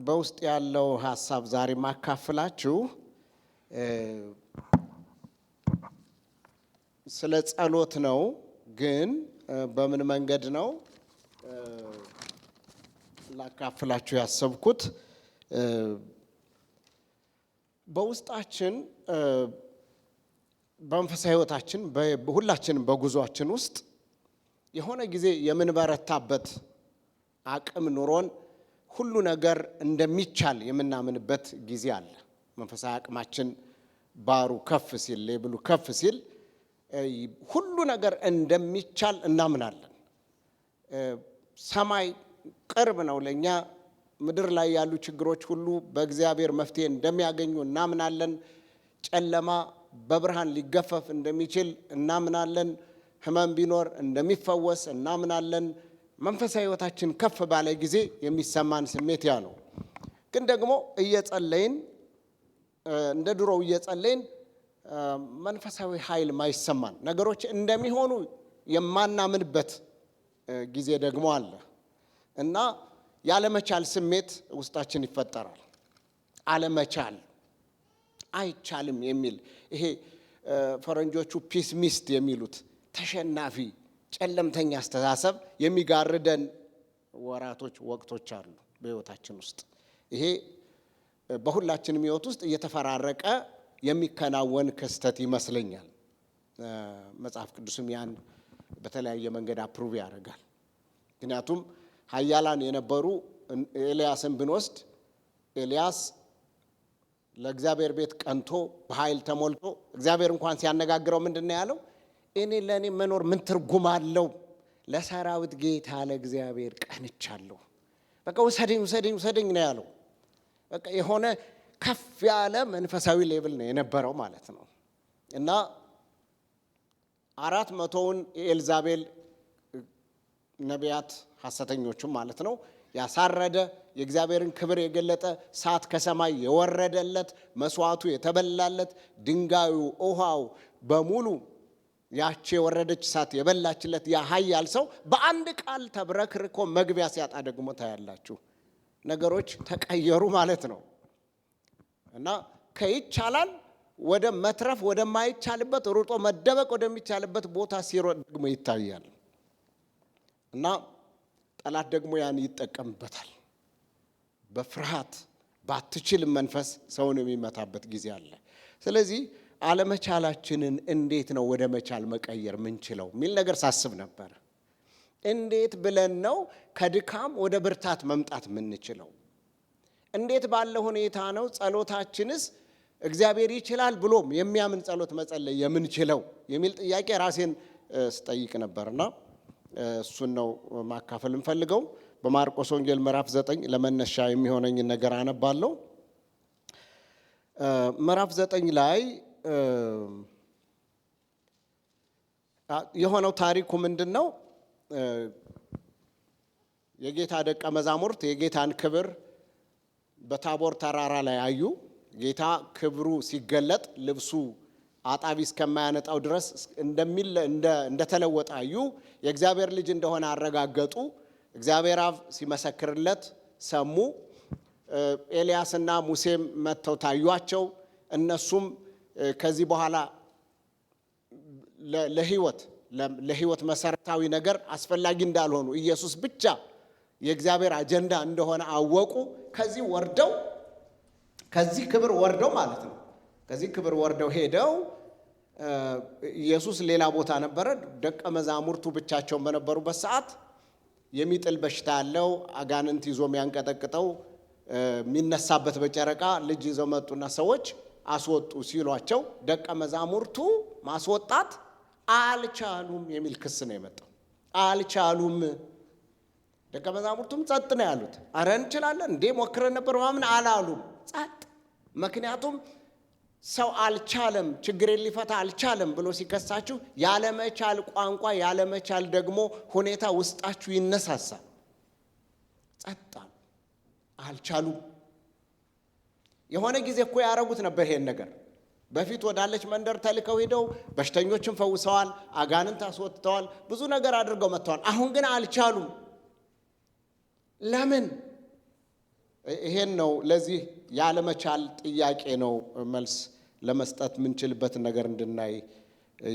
በውስጥ ያለው ሐሳብ ዛሬ ማካፈላችሁ ስለ ጸሎት ነው። ግን በምን መንገድ ነው ላካፍላችሁ ያሰብኩት? በውስጣችን በመንፈሳዊ ሕይወታችን ሁላችንም በጉዟችን ውስጥ የሆነ ጊዜ የምንበረታበት አቅም ኑሮን ሁሉ ነገር እንደሚቻል የምናምንበት ጊዜ አለ። መንፈሳዊ አቅማችን ባሩ ከፍ ሲል፣ ሌብሉ ከፍ ሲል ሁሉ ነገር እንደሚቻል እናምናለን። ሰማይ ቅርብ ነው ለኛ። ምድር ላይ ያሉ ችግሮች ሁሉ በእግዚአብሔር መፍትሄ እንደሚያገኙ እናምናለን። ጨለማ በብርሃን ሊገፈፍ እንደሚችል እናምናለን። ሕመም ቢኖር እንደሚፈወስ እናምናለን። መንፈሳዊ ሕይወታችን ከፍ ባለ ጊዜ የሚሰማን ስሜት ያ ነው። ግን ደግሞ እየጸለይን እንደ ድሮው እየጸለይን መንፈሳዊ ኃይል ማይሰማን ነገሮች እንደሚሆኑ የማናምንበት ጊዜ ደግሞ አለ እና ያለመቻል ስሜት ውስጣችን ይፈጠራል። አለመቻል፣ አይቻልም የሚል ይሄ ፈረንጆቹ ፒስሚስት የሚሉት ተሸናፊ ጨለምተኛ አስተሳሰብ የሚጋርደን ወራቶች፣ ወቅቶች አሉ በሕይወታችን ውስጥ። ይሄ በሁላችንም ሕይወት ውስጥ እየተፈራረቀ የሚከናወን ክስተት ይመስለኛል። መጽሐፍ ቅዱስም ያን በተለያየ መንገድ አፕሩቭ ያደርጋል። ምክንያቱም ኃያላን የነበሩ ኤልያስን ብንወስድ ኤልያስ ለእግዚአብሔር ቤት ቀንቶ በኃይል ተሞልቶ እግዚአብሔር እንኳን ሲያነጋግረው ምንድን ነው ያለው? እኔ ለእኔ መኖር ምን ትርጉም አለው? ለሰራዊት ጌታ ለእግዚአብሔር ቀንቻለሁ። በቃ ውሰደኝ ውሰደኝ ውሰደኝ ነው ያለው። በቃ የሆነ ከፍ ያለ መንፈሳዊ ሌብል ነው የነበረው ማለት ነው። እና 400ውን የኤልዛቤል ነቢያት ሐሰተኞቹም ማለት ነው ያሳረደ፣ የእግዚአብሔርን ክብር የገለጠ፣ እሳት ከሰማይ የወረደለት፣ መስዋዕቱ የተበላለት፣ ድንጋዩ ውሃው በሙሉ ያቺ የወረደች እሳት የበላችለት ያ ኃያል ሰው በአንድ ቃል ተብረክርኮ መግቢያ ሲያጣ ደግሞ ታያላችሁ። ነገሮች ተቀየሩ ማለት ነው። እና ከይቻላል ወደ መትረፍ ወደማይቻልበት ሩጦ መደበቅ ወደሚቻልበት ቦታ ሲሮጥ ደግሞ ይታያል። እና ጠላት ደግሞ ያን ይጠቀምበታል። በፍርሃት ባትችልም መንፈስ ሰውን የሚመታበት ጊዜ አለ። ስለዚህ አለመቻላችንን እንዴት ነው ወደ መቻል መቀየር ምንችለው የሚል ነገር ሳስብ ነበር። እንዴት ብለን ነው ከድካም ወደ ብርታት መምጣት ምንችለው? እንዴት ባለ ሁኔታ ነው ጸሎታችንስ እግዚአብሔር ይችላል ብሎም የሚያምን ጸሎት መጸለይ የምንችለው የሚል ጥያቄ ራሴን ስጠይቅ ነበርና እሱን ነው ማካፈል እንፈልገው። በማርቆስ ወንጌል ምዕራፍ 9 ለመነሻ የሚሆነኝ ነገር አነባለሁ። ምዕራፍ 9 ላይ የሆነው ታሪኩ ምንድን ነው? የጌታ ደቀ መዛሙርት የጌታን ክብር በታቦር ተራራ ላይ አዩ። ጌታ ክብሩ ሲገለጥ ልብሱ አጣቢ እስከማያነጣው ድረስ እንደተለወጠ አዩ። የእግዚአብሔር ልጅ እንደሆነ አረጋገጡ። እግዚአብሔር አብ ሲመሰክርለት ሰሙ። ኤልያስና ሙሴም መጥተው ታዩአቸው። እነሱም ከዚህ በኋላ ለሕይወት መሰረታዊ ነገር አስፈላጊ እንዳልሆኑ ኢየሱስ ብቻ የእግዚአብሔር አጀንዳ እንደሆነ አወቁ። ከዚህ ክብር ወርደው ማለት ነው። ከዚህ ክብር ወርደው ሄደው ኢየሱስ ሌላ ቦታ ነበረ። ደቀ መዛሙርቱ ብቻቸውን በነበሩበት ሰዓት የሚጥል በሽታ ያለው አጋንንት ይዞ የሚያንቀጠቅጠው የሚነሳበት በጨረቃ ልጅ ይዘው መጡና ሰዎች አስወጡ ሲሏቸው ደቀ መዛሙርቱ ማስወጣት አልቻሉም የሚል ክስ ነው የመጣው። አልቻሉም። ደቀ መዛሙርቱም ጸጥ ነው ያሉት። አረ እንችላለን እንዴ ሞክረን ነበር ማምን አላሉም። ጸጥ። ምክንያቱም ሰው አልቻለም፣ ችግሬን ሊፈታ አልቻለም ብሎ ሲከሳችሁ ያለመቻል ቋንቋ፣ ያለመቻል ደግሞ ሁኔታ ውስጣችሁ ይነሳሳል። ጸጥ አልቻሉም። የሆነ ጊዜ እኮ ያረጉት ነበር ይሄን ነገር። በፊት ወዳለች መንደር ተልከው ሄደው በሽተኞችን ፈውሰዋል፣ አጋንንት አስወጥተዋል፣ ብዙ ነገር አድርገው መጥተዋል። አሁን ግን አልቻሉም። ለምን? ይሄን ነው ለዚህ ያለመቻል ጥያቄ ነው መልስ ለመስጠት ምንችልበት ነገር እንድናይ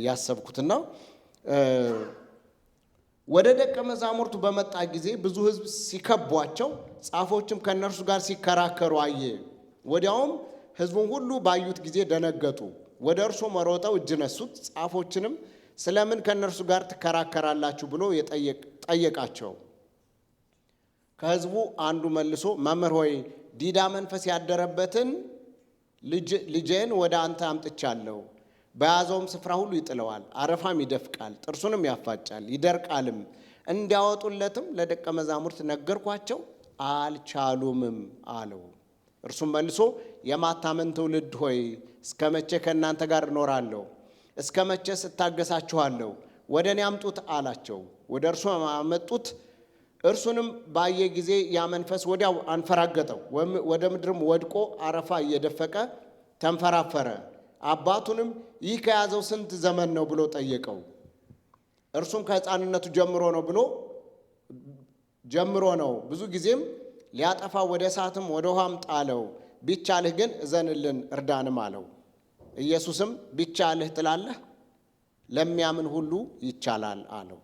ያሰብኩትና ወደ ደቀ መዛሙርቱ በመጣ ጊዜ ብዙ ሕዝብ ሲከቧቸው ጻፎችም ከነርሱ ጋር ሲከራከሩ አየ። ወዲያውም ሕዝቡን ሁሉ ባዩት ጊዜ ደነገጡ። ወደ እርሱ መሮጠው እጅ ነሱት። ጻፎችንም ስለምን ከነርሱ ጋር ትከራከራላችሁ ብሎ ጠየቃቸው። ከሕዝቡ አንዱ መልሶ መምህር ሆይ ዲዳ መንፈስ ያደረበትን ልጄን ወደ አንተ አምጥቻለሁ። በያዘውም ስፍራ ሁሉ ይጥለዋል፣ አረፋም ይደፍቃል፣ ጥርሱንም ያፋጫል፣ ይደርቃልም። እንዲያወጡለትም ለደቀ መዛሙርት ነገርኳቸው፣ አልቻሉምም አለው። እርሱም መልሶ የማታመን ትውልድ ሆይ እስከ መቼ ከእናንተ ጋር እኖራለሁ? እስከ መቼስ እታገሳችኋለሁ? ወደ እኔ አምጡት አላቸው። ወደ እርሱ አመጡት። እርሱንም ባየ ጊዜ ያ መንፈስ ወዲያው አንፈራገጠው፣ ወደ ምድርም ወድቆ አረፋ እየደፈቀ ተንፈራፈረ። አባቱንም ይህ ከያዘው ስንት ዘመን ነው ብሎ ጠየቀው። እርሱም ከሕፃንነቱ ጀምሮ ነው፣ ብዙ ጊዜም ሊያጠፋ ወደ እሳትም ወደ ውሃም ጣለው። ቢቻልህ ግን እዘንልን እርዳንም አለው። ኢየሱስም ቢቻልህ ትላለህ? ለሚያምን ሁሉ ይቻላል አለው።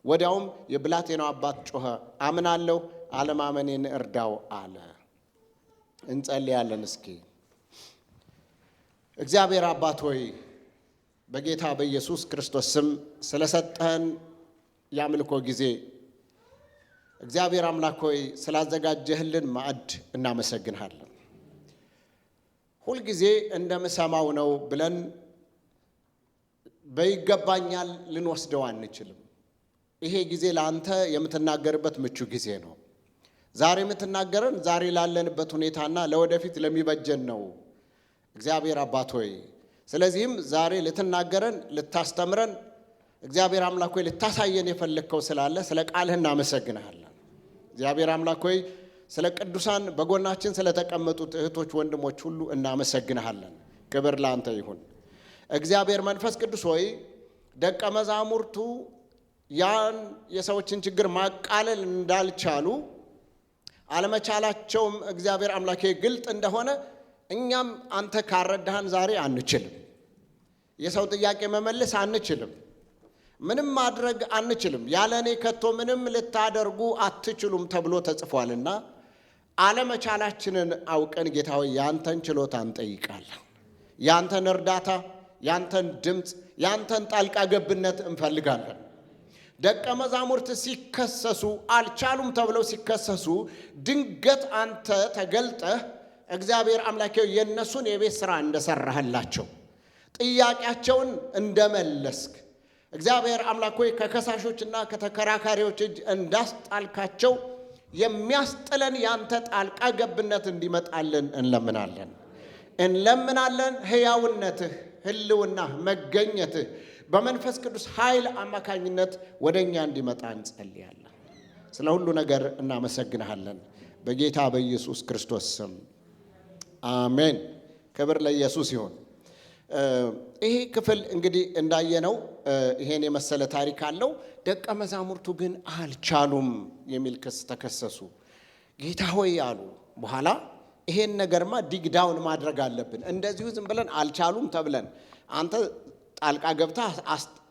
ወዲያውም የብላቴናው አባት ጮኸ፣ አምናለሁ፣ አለማመኔን እርዳው አለ። እንጸልያለን። እስኪ እግዚአብሔር አባት ሆይ በጌታ በኢየሱስ ክርስቶስ ስም ስለሰጠህን የአምልኮ ጊዜ እግዚአብሔር አምላክ ሆይ ስላዘጋጀህልን ማዕድ እናመሰግንሃለን። ሁልጊዜ እንደምሰማው ነው ብለን በይገባኛል ልንወስደው አንችልም። ይሄ ጊዜ ለአንተ የምትናገርበት ምቹ ጊዜ ነው። ዛሬ የምትናገረን ዛሬ ላለንበት ሁኔታና ለወደፊት ለሚበጀን ነው እግዚአብሔር አባት ሆይ። ስለዚህም ዛሬ ልትናገረን ልታስተምረን እግዚአብሔር አምላክ ሆይ ልታሳየን የፈለግከው ስላለ ስለ ቃልህ እናመሰግንሃለን። እግዚአብሔር አምላክ ሆይ ስለ ቅዱሳን በጎናችን ስለተቀመጡት እህቶች ወንድሞች ሁሉ እናመሰግንሃለን። ክብር ለአንተ ይሁን። እግዚአብሔር መንፈስ ቅዱስ ሆይ ደቀ መዛሙርቱ ያን የሰዎችን ችግር ማቃለል እንዳልቻሉ አለመቻላቸውም እግዚአብሔር አምላኬ ግልጥ እንደሆነ እኛም አንተ ካረዳህን ዛሬ አንችልም። የሰው ጥያቄ መመለስ አንችልም። ምንም ማድረግ አንችልም። ያለ እኔ ከቶ ምንም ልታደርጉ አትችሉም ተብሎ ተጽፏልና አለመቻላችንን አውቀን ጌታ ሆይ ያንተን ችሎታ እንጠይቃለን። ያንተን እርዳታ፣ ያንተን ድምፅ፣ ያንተን ጣልቃ ገብነት እንፈልጋለን። ደቀ መዛሙርት ሲከሰሱ አልቻሉም ተብለው ሲከሰሱ ድንገት አንተ ተገልጠህ እግዚአብሔር አምላኬው የነሱን የቤት ሥራ እንደሰራህላቸው ጥያቄያቸውን እንደመለስክ እግዚአብሔር አምላክ ሆይ ከከሳሾችና ከተከራካሪዎች እጅ እንዳስጣልካቸው የሚያስጥለን ያንተ ጣልቃ ገብነት እንዲመጣልን እንለምናለን። ሕያውነትህ፣ ህልውና፣ መገኘትህ በመንፈስ ቅዱስ ኃይል አማካኝነት ወደኛ እንዲመጣ እንጸልያለን። ስለ ሁሉ ነገር እናመሰግንሃለን በጌታ በኢየሱስ ክርስቶስ ስም አሜን። ክብር ለኢየሱስ ይሁን። ይሄ ክፍል እንግዲህ እንዳየነው ይሄን የመሰለ ታሪክ አለው። ደቀ መዛሙርቱ ግን አልቻሉም የሚል ክስ ተከሰሱ። ጌታ ሆይ አሉ። በኋላ ይሄን ነገርማ ዲግዳውን ማድረግ አለብን። እንደዚሁ ዝም ብለን አልቻሉም ተብለን አንተ ጣልቃ ገብታ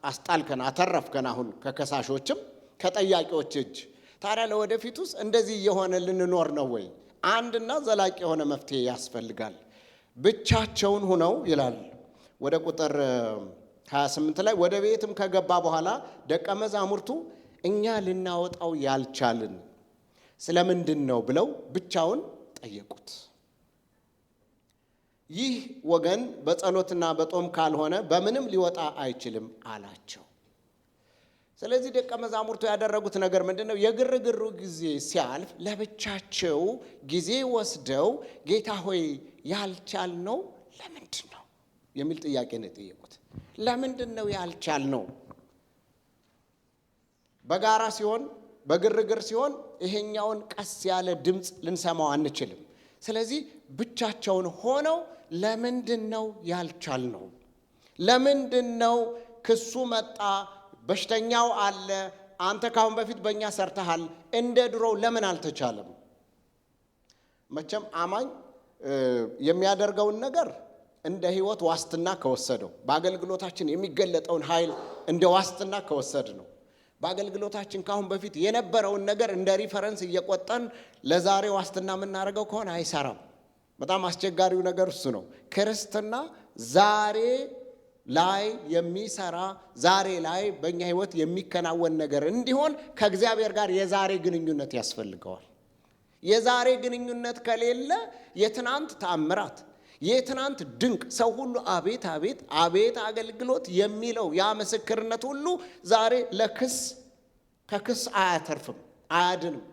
አስጣልከን፣ አተረፍከን አሁን ከከሳሾችም ከጠያቂዎች እጅ። ታዲያ ለወደፊቱስ እንደዚህ የሆነ ልንኖር ነው ወይ? አንድና ዘላቂ የሆነ መፍትሄ ያስፈልጋል። ብቻቸውን ሆነው ይላል ወደ ቁጥር 28 ላይ ወደ ቤትም ከገባ በኋላ ደቀ መዛሙርቱ እኛ ልናወጣው ያልቻልን ስለምንድን ነው ብለው ብቻውን ጠየቁት። ይህ ወገን በጸሎትና በጦም ካልሆነ በምንም ሊወጣ አይችልም አላቸው። ስለዚህ ደቀ መዛሙርቱ ያደረጉት ነገር ምንድን ነው? የግርግሩ ጊዜ ሲያልፍ ለብቻቸው ጊዜ ወስደው ጌታ ሆይ ያልቻልነው ለምንድን ነው የሚል ጥያቄ ነው የጠየቁት። ለምንድን ነው ያልቻልነው? በጋራ ሲሆን በግርግር ሲሆን ይሄኛውን ቀስ ያለ ድምፅ ልንሰማው አንችልም። ስለዚህ ብቻቸውን ሆነው ለምንድን ነው ያልቻልነው? ለምንድን ነው ክሱ መጣ? በሽተኛው አለ፣ አንተ ካሁን በፊት በእኛ ሰርተሃል፣ እንደ ድሮው ለምን አልተቻለም? መቼም አማኝ የሚያደርገውን ነገር እንደ ሕይወት ዋስትና ከወሰደው በአገልግሎታችን የሚገለጠውን ኃይል እንደ ዋስትና ከወሰድ ነው። በአገልግሎታችን ካሁን በፊት የነበረውን ነገር እንደ ሪፈረንስ እየቆጠን ለዛሬ ዋስትና የምናደርገው ከሆነ አይሰራም። በጣም አስቸጋሪው ነገር እሱ ነው። ክርስትና ዛሬ ላይ የሚሰራ ዛሬ ላይ በእኛ ሕይወት የሚከናወን ነገር እንዲሆን ከእግዚአብሔር ጋር የዛሬ ግንኙነት ያስፈልገዋል። የዛሬ ግንኙነት ከሌለ የትናንት ተአምራት፣ የትናንት ድንቅ ሰው ሁሉ አቤት አቤት አቤት አገልግሎት የሚለው ያ ምስክርነት ሁሉ ዛሬ ከክስ አያተርፍም፣ አያድንም።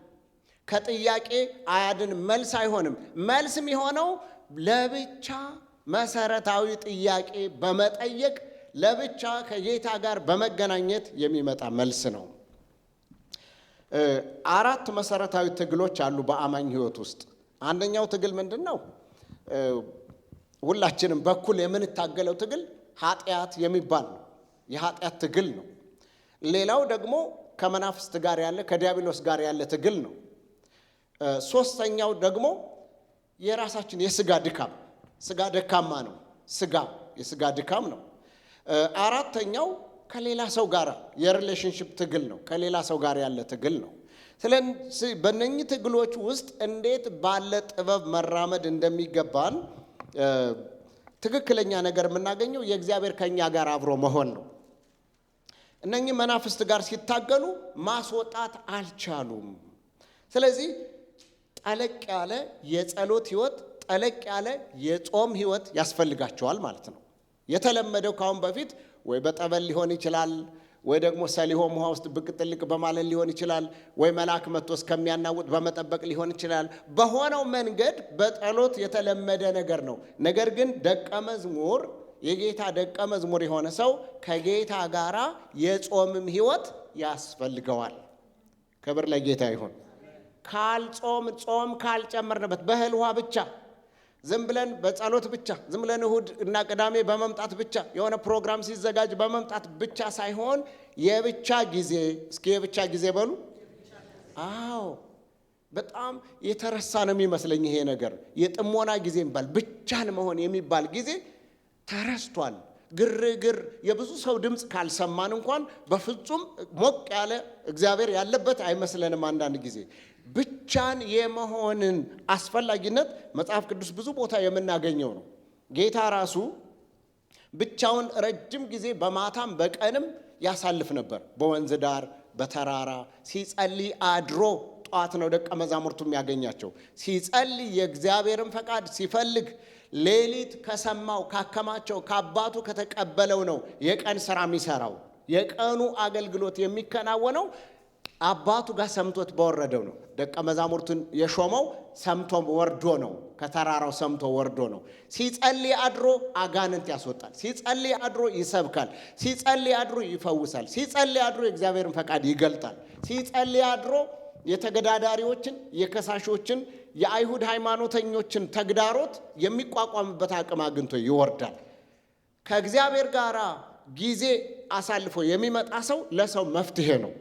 ከጥያቄ አያድንም፣ መልስ አይሆንም። መልስ የሚሆነው ለብቻ መሰረታዊ ጥያቄ በመጠየቅ ለብቻ ከጌታ ጋር በመገናኘት የሚመጣ መልስ ነው። 4 መሰረታዊ ትግሎች አሉ በአማኝ ሕይወት ውስጥ። አንደኛው ትግል ምንድን ነው? ሁላችንም በኩል የምንታገለው ትግል ኃጢአት የሚባል ነው። የኃጢአት ትግል ነው። ሌላው ደግሞ ከመናፍስት ጋር ያለ ከዲያብሎስ ጋር ያለ ትግል ነው። ሶስተኛው ደግሞ የራሳችን የስጋ ድካም፣ ስጋ ደካማ ነው። የስጋ ድካም ነው። አራተኛው ከሌላ ሰው ጋር የሪሌሽንሽፕ ትግል ነው። ከሌላ ሰው ጋር ያለ ትግል ነው። ስለዚህ በእነኚህ ትግሎች ውስጥ እንዴት ባለ ጥበብ መራመድ እንደሚገባን ትክክለኛ ነገር የምናገኘው የእግዚአብሔር ከኛ ጋር አብሮ መሆን ነው። እነኚህ መናፍስት ጋር ሲታገሉ ማስወጣት አልቻሉም። ስለዚህ ጠለቅ ያለ የጸሎት ሕይወት፣ ጠለቅ ያለ የጾም ሕይወት ያስፈልጋቸዋል ማለት ነው። የተለመደው ካሁን በፊት ወይ በጠበል ሊሆን ይችላል፣ ወይ ደግሞ ሰሊሆም ውሃ ውስጥ ብቅ ጥልቅ በማለት ሊሆን ይችላል፣ ወይ መልአክ መጥቶ እስከሚያናውጥ በመጠበቅ ሊሆን ይችላል። በሆነው መንገድ በጸሎት የተለመደ ነገር ነው። ነገር ግን የጌታ ደቀ መዝሙር የሆነ ሰው ከጌታ ጋራ የጾምም ሕይወት ያስፈልገዋል። ክብር ለጌታ ይሁን። ጾም ካልጨመርንበት በእህል ውሃ ብቻ ዝም ብለን በጸሎት ብቻ ዝም ብለን እሁድ እና ቅዳሜ በመምጣት ብቻ የሆነ ፕሮግራም ሲዘጋጅ በመምጣት ብቻ ሳይሆን የብቻ ጊዜ፣ እስኪ የብቻ ጊዜ በሉ። አዎ በጣም የተረሳ ነው የሚመስለኝ ይሄ ነገር። የጥሞና ጊዜ የሚባል ብቻን መሆን የሚባል ጊዜ ተረስቷል። ግርግር የብዙ ሰው ድምፅ ካልሰማን እንኳን በፍጹም ሞቅ ያለ እግዚአብሔር ያለበት አይመስለንም። አንዳንድ ጊዜ ብቻን የመሆንን አስፈላጊነት መጽሐፍ ቅዱስ ብዙ ቦታ የምናገኘው ነው። ጌታ ራሱ ብቻውን ረጅም ጊዜ በማታም በቀንም ያሳልፍ ነበር። በወንዝ ዳር በተራራ ሲጸልይ አድሮ ጧት ነው ደቀ መዛሙርቱ የሚያገኛቸው። ሲጸልይ የእግዚአብሔርን ፈቃድ ሲፈልግ ሌሊት ከሰማው ካከማቸው ከአባቱ ከተቀበለው ነው የቀን ስራ የሚሰራው። የቀኑ አገልግሎት የሚከናወነው አባቱ ጋር ሰምቶት በወረደው ነው። ደቀ መዛሙርቱን የሾመው ሰምቶ ወርዶ ነው። ከተራራው ሰምቶ ወርዶ ነው። ሲጸልይ አድሮ አጋንንት ያስወጣል። ሲጸልይ አድሮ ይሰብካል። ሲጸልይ አድሮ ይፈውሳል። ሲጸልይ አድሮ የእግዚአብሔርን ፈቃድ ይገልጣል። ሲጸልይ አድሮ የተገዳዳሪዎችን፣ የከሳሾችን፣ የአይሁድ ሃይማኖተኞችን ተግዳሮት የሚቋቋምበት አቅም አግኝቶ ይወርዳል። ከእግዚአብሔር ጋር ጊዜ አሳልፎ የሚመጣ ሰው ለሰው መፍትሄ ነው።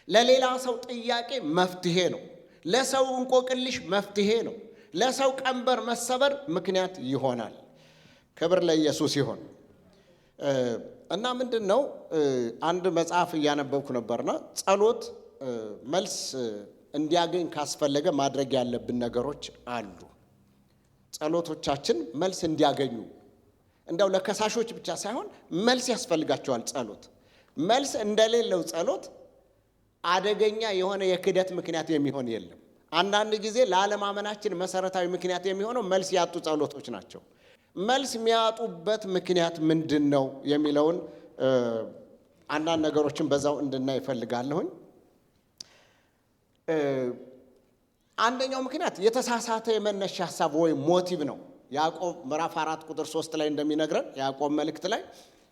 ለሌላ ሰው ጥያቄ መፍትሄ ነው። ለሰው እንቆቅልሽ መፍትሄ ነው። ለሰው ቀንበር መሰበር ምክንያት ይሆናል። ክብር ለኢየሱስ ይሁን። እና ምንድን ነው አንድ መጽሐፍ እያነበብኩ ነበርና ጸሎት መልስ እንዲያገኝ ካስፈለገ ማድረግ ያለብን ነገሮች አሉ። ጸሎቶቻችን መልስ እንዲያገኙ እንደው ለከሳሾች ብቻ ሳይሆን መልስ ያስፈልጋቸዋል። ጸሎት መልስ እንደሌለው ጸሎት አደገኛ የሆነ የክደት ምክንያት የሚሆን የለም። አንዳንድ ጊዜ ለዓለማመናችን መሰረታዊ ምክንያት የሚሆነው መልስ ያጡ ጸሎቶች ናቸው። መልስ የሚያጡበት ምክንያት ምንድን ነው የሚለውን አንዳንድ ነገሮችን በዛው እንድናይ እፈልጋለሁኝ። አንደኛው ምክንያት የተሳሳተ የመነሻ ሐሳብ ወይም ሞቲቭ ነው። ያዕቆብ ምዕራፍ 4 ቁጥር 3 ላይ እንደሚነግረን ያዕቆብ መልእክት ላይ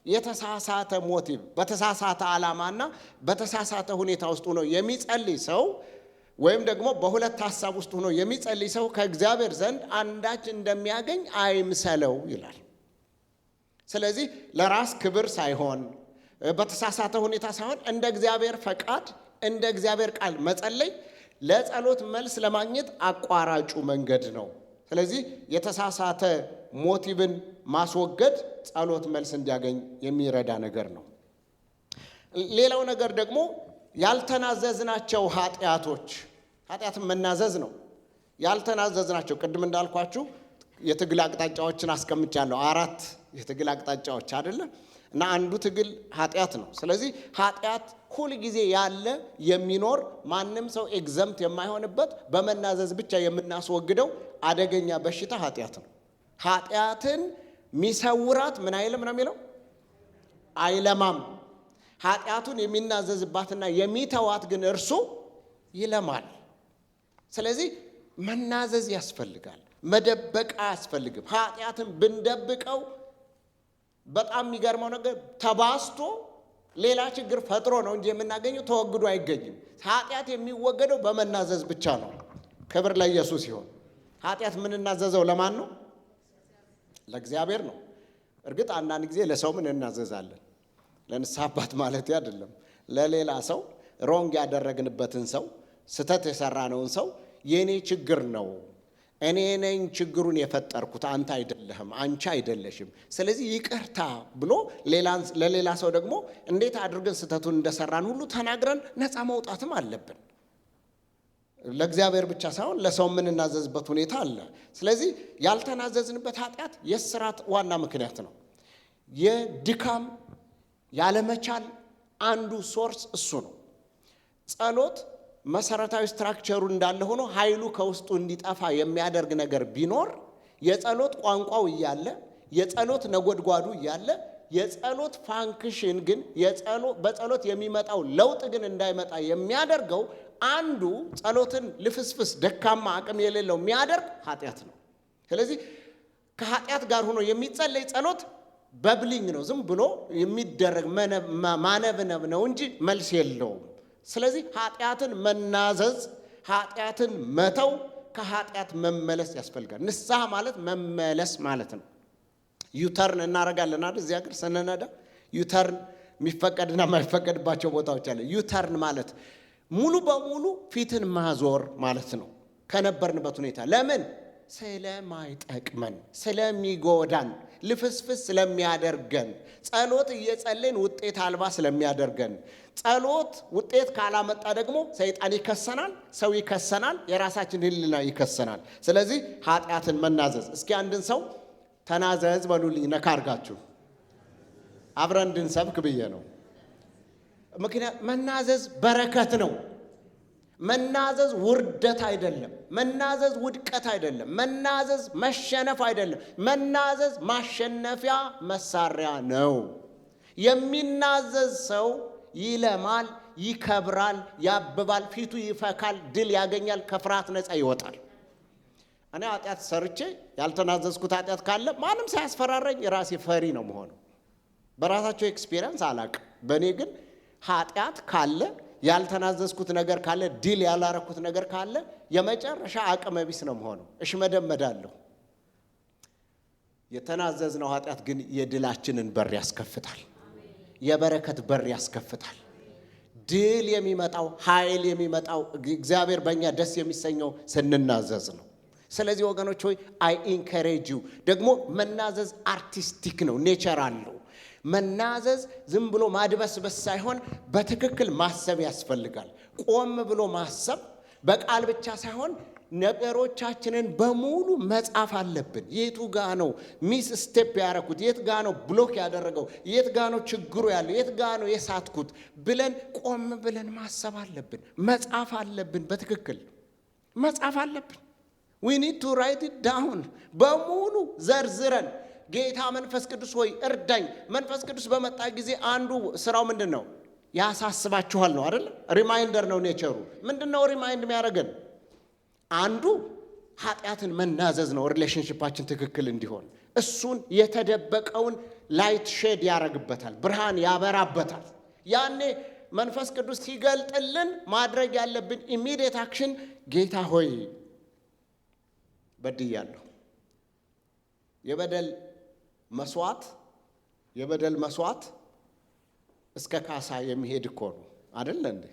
የተሳሳተ ሞቲቭ በተሳሳተ ዓላማና በተሳሳተ ሁኔታ ውስጥ ሆኖ የሚጸልይ ሰው ወይም ደግሞ በሁለት ሐሳብ ውስጥ ሆኖ የሚጸልይ ሰው ከእግዚአብሔር ዘንድ አንዳች እንደሚያገኝ አይምሰለው ይላል። ስለዚህ ለራስ ክብር ሳይሆን በተሳሳተ ሁኔታ ሳይሆን እንደ እግዚአብሔር ፈቃድ እንደ እግዚአብሔር ቃል መጸለይ ለጸሎት መልስ ለማግኘት አቋራጩ መንገድ ነው። ስለዚህ የተሳሳተ ሞቲቭን ማስወገድ ጸሎት መልስ እንዲያገኝ የሚረዳ ነገር ነው። ሌላው ነገር ደግሞ ያልተናዘዝናቸው ኃጢአትን መናዘዝ ነው። ያልተናዘዝናቸው ቅድም እንዳልኳችሁ የትግል አቅጣጫዎችን አስቀምጫለሁ። 4 የትግል አቅጣጫዎች አይደለ? እና አንዱ ትግል ኃጢአት ነው። ስለዚህ ኃጢአት ሁል ጊዜ ያለ የሚኖር ማንም ሰው ኤግዘምት የማይሆንበት በመናዘዝ ብቻ የምናስወግደው አደገኛ በሽታ ኃጢአት ነው። ኃጢአትን ሚሰውራት ምን አይልም ነው የሚለው? አይለማም። ኃጢአቱን የሚናዘዝባትና የሚተዋት ግን እርሱ ይለማል። ስለዚህ መናዘዝ ያስፈልጋል። መደበቅ አያስፈልግም። ኃጢአትን ብንደብቀው በጣም የሚገርመው ነገር ተባስቶ ሌላ ችግር ፈጥሮ ነው እንጂ የምናገኘው ተወግዶ አይገኝም። ኃጢአት የሚወገደው በመናዘዝ ብቻ ነው። ክብር ለኢየሱስ ይሁን። ኃጢአት የምንናዘዘው ለማን ነው? ለእግዚአብሔር ነው። እርግጥ አንዳንድ ጊዜ ለሰው ምን እናዘዛለን? ለንስሐ አባት ማለት አይደለም። ለሌላ ሰው ሮንግ ያደረግንበትን ሰው ስተት የሰራነውን ሰው የኔ ችግር ነው፣ እኔ ነኝ ችግሩን የፈጠርኩት፣ አንተ አይደለህም፣ አንቺ አይደለሽም፣ ስለዚህ ይቅርታ ብሎ ለሌላ ሰው ደግሞ እንዴት አድርገን ስተቱን እንደሰራን ሁሉ ተናግረን ነፃ መውጣትም አለብን። ለእግዚአብሔር ብቻ ሳይሆን ለሰው የምንናዘዝበት ሁኔታ አለ። ስለዚህ ያልተናዘዝንበት ኃጢአት የስራት ዋና ምክንያት ነው። የድካም ያለመቻል አንዱ ሶርስ እሱ ነው። ጸሎት መሰረታዊ ስትራክቸሩ እንዳለ ሆኖ ኃይሉ ከውስጡ እንዲጠፋ የሚያደርግ ነገር ቢኖር የጸሎት ቋንቋው እያለ የጸሎት ነጎድጓዱ እያለ የጸሎት ፋንክሽን ግን በጸሎት የሚመጣው ለውጥ ግን እንዳይመጣ የሚያደርገው አንዱ ጸሎትን ልፍስፍስ ደካማ አቅም የሌለው የሚያደርግ ኃጢአት ነው። ስለዚህ ከኃጢአት ጋር ሆኖ የሚጸለይ ጸሎት በብሊንግ ነው፣ ዝም ብሎ የሚደረግ ማነብነብ ነው እንጂ መልስ የለውም። ስለዚህ ኃጢአትን መናዘዝ፣ ኃጢአትን መተው፣ ከኃጢአት መመለስ ያስፈልጋል። ንስሐ ማለት መመለስ ማለት ነው። ዩተርን እናደርጋለን አይደል? እዚህ ሀገር ስንነዳ ዩተርን የሚፈቀድና የማይፈቀድባቸው ቦታዎች አለ። ዩተርን ማለት ሙሉ በሙሉ ፊትን ማዞር ማለት ነው ከነበርንበት ሁኔታ። ለምን? ስለማይጠቅመን፣ ስለሚጎዳን፣ ልፍስፍስ ስለሚያደርገን፣ ጸሎት እየጸለይን ውጤት አልባ ስለሚያደርገን። ጸሎት ውጤት ካላመጣ ደግሞ ሰይጣን ይከሰናል፣ ሰው ይከሰናል፣ የራሳችን ሕሊና ይከሰናል። ስለዚህ ኃጢአትን መናዘዝ። እስኪ አንድን ሰው ተናዘዝ በሉልኝ፣ ነካ አድርጋችሁ አብረን እንድንሰብክ ብዬ ነው። ምክንያት መናዘዝ በረከት ነው። መናዘዝ ውርደት አይደለም። መናዘዝ ውድቀት አይደለም። መናዘዝ መሸነፍ አይደለም። መናዘዝ ማሸነፊያ መሳሪያ ነው። የሚናዘዝ ሰው ይለማል፣ ይከብራል፣ ያብባል፣ ፊቱ ይፈካል፣ ድል ያገኛል፣ ከፍርሃት ነፃ ይወጣል። እኔ ኃጢአት ሰርቼ ያልተናዘዝኩት ኃጢአት ካለ ማንም ሳያስፈራረኝ ራሴ ፈሪ ነው መሆነው። በራሳቸው ኤክስፒሪየንስ አላቅም። በእኔ ግን ኃጢአት ካለ ያልተናዘዝኩት ነገር ካለ ድል ያላረኩት ነገር ካለ የመጨረሻ አቅመ ቢስ ነው መሆነው። እሽመደመዳለሁ። የተናዘዝነው ኃጢአት ግን የድላችንን በር ያስከፍታል። የበረከት በር ያስከፍታል። ድል የሚመጣው ኃይል የሚመጣው እግዚአብሔር በእኛ ደስ የሚሰኘው ስንናዘዝ ነው። ስለዚህ ወገኖች ሆይ አይ ኢንከሬጅ ዩ። ደግሞ መናዘዝ አርቲስቲክ ነው፣ ኔቸር አለው። መናዘዝ ዝም ብሎ ማድበስበስ ሳይሆን በትክክል ማሰብ ያስፈልጋል። ቆም ብሎ ማሰብ በቃል ብቻ ሳይሆን ነገሮቻችንን በሙሉ መጻፍ አለብን። የቱ ጋ ነው ሚስ ስቴፕ ያደረኩት? የት ጋ ነው ብሎክ ያደረገው? የት ጋ ነው ችግሩ ያለው? የት ጋ ነው የሳትኩት ብለን ቆም ብለን ማሰብ አለብን። መጻፍ አለብን። በትክክል መጻፍ አለብን። we need to write it down። በሙሉ ዘርዝረን ጌታ መንፈስ ቅዱስ ሆይ እርዳኝ። መንፈስ ቅዱስ በመጣ ጊዜ አንዱ ስራው ምንድን ነው? ያሳስባችኋል ነው አይደል? ሪማይንደር ነው ኔቸሩ። ምንድን ነው ሪማይንድ የሚያደርገን? አንዱ ኃጢአትን መናዘዝ ነው፣ ሪሌሽንሽፓችን ትክክል እንዲሆን። እሱን የተደበቀውን ላይት ሼድ ያደርግበታል፣ ብርሃን ያበራበታል። ያኔ መንፈስ ቅዱስ ሲገልጥልን ማድረግ ያለብን ኢሚዲየት አክሽን ጌታ ሆይ በድያለሁ። የበደል መስዋዕት እስከ ካሳ የሚሄድ እኮ ነው አይደል እንዴ?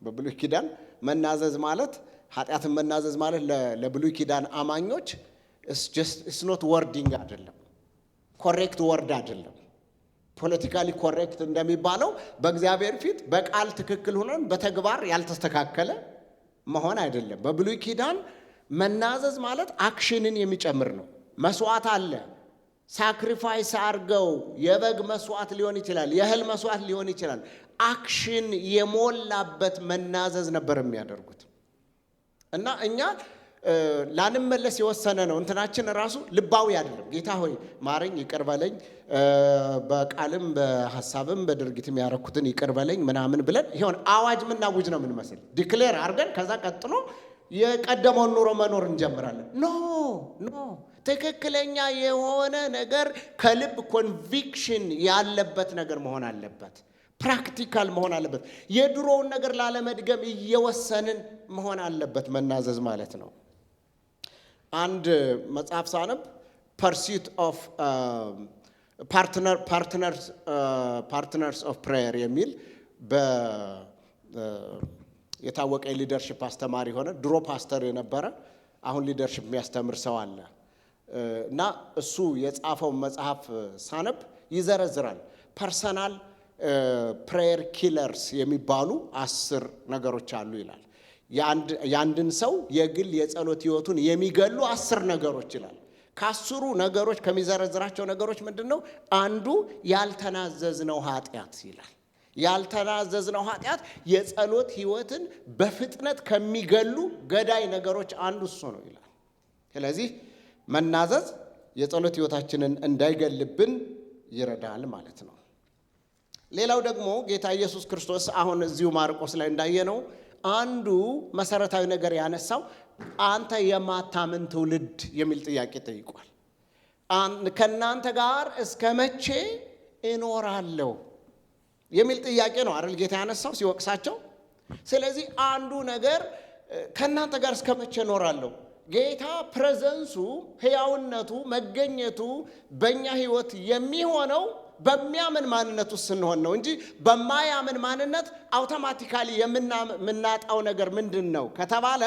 በብሉይ ኪዳን መናዘዝ ማለት ኃጢአትን መናዘዝ ማለት ለብሉይ ኪዳን አማኞች it's not wording አይደለም፣ ኮሬክት ወርድ አይደለም። ፖለቲካሊ ኮሬክት እንደሚባለው በእግዚአብሔር ፊት በቃል ትክክል ሆነን በተግባር ያልተስተካከለ መሆን አይደለም። በብሉይ ኪዳን መናዘዝ ማለት አክሽንን የሚጨምር ነው። መስዋዕት አለ፣ ሳክሪፋይስ አርገው የበግ መስዋዕት ሊሆን ይችላል፣ የእህል መስዋዕት ሊሆን ይችላል። አክሽን የሞላበት መናዘዝ ነበር የሚያደርጉት እና እኛ ላንመለስ የወሰነ ነው። እንትናችን ራሱ ልባዊ አይደለም። ጌታ ሆይ ማረኝ፣ ይቅር በለኝ፣ በቃልም በሐሳብም በድርጊትም ያረኩትን ይቅር በለኝ ምናምን ብለን ይሁን አዋጅ ምናውጅ ነው ምን መስል ዲክሌር አድርገን ከዛ ቀጥሎ የቀደመውን ኑሮ መኖር እንጀምራለን። ኖ ትክክለኛ የሆነ ነገር ከልብ ኮንቪክሽን ያለበት ነገር መሆን አለበት። ፕራክቲካል መሆን አለበት። የድሮውን ነገር ላለመድገም እየወሰንን መሆን አለበት መናዘዝ ማለት ነው። አንድ መጽሐፍ ሳነብ ፐርሱት ኦፍ ፓርትነርስ ኦፍ ፕሬየር የሚል የታወቀ ሊደርሺፕ አስተማሪ ሆነ ድሮ ፓስተር የነበረ አሁን ሊደርሺፕ የሚያስተምር ሰው አለ እና እሱ የጻፈው መጽሐፍ ሳነብ ይዘረዝራል። ፐርሰናል ፕሬየር ኪለርስ የሚባሉ 10 ነገሮች አሉ ይላል። የአንድን ሰው የግል የጸሎት ህይወቱን የሚገሉ 10 ነገሮች ይላል። ከ10ሩ ነገሮች ከሚዘረዝራቸው ነገሮች ምንድነው? አንዱ ያልተናዘዝነው ኃጢአት ይላል። ያልተናዘዝነው ኃጢአት የጸሎት ህይወትን በፍጥነት ከሚገሉ ገዳይ ነገሮች አንዱ እሱ ነው ይላል። ስለዚህ መናዘዝ የጸሎት ህይወታችንን እንዳይገልብን ይረዳል ማለት ነው። ሌላው ደግሞ ጌታ ኢየሱስ ክርስቶስ አሁን እዚሁ ማርቆስ ላይ እንዳየነው አንዱ መሰረታዊ ነገር ያነሳው አንተ የማታምን ትውልድ የሚል ጥያቄ ጠይቋል። ከናንተ ጋር እስከ መቼ እኖራለሁ የሚል ጥያቄ ነው አይደል ጌታ ያነሳው ሲወቅሳቸው። ስለዚህ አንዱ ነገር ከናንተ ጋር እስከ መቼ እኖራለሁ፣ ጌታ ፕሬዘንሱ ህያውነቱ መገኘቱ በእኛ ህይወት የሚሆነው በሚያምን ማንነት ውስጥ ስንሆን ነው እንጂ በማያምን ማንነት አውቶማቲካሊ የምናጣው ነገር ምንድን ነው ከተባለ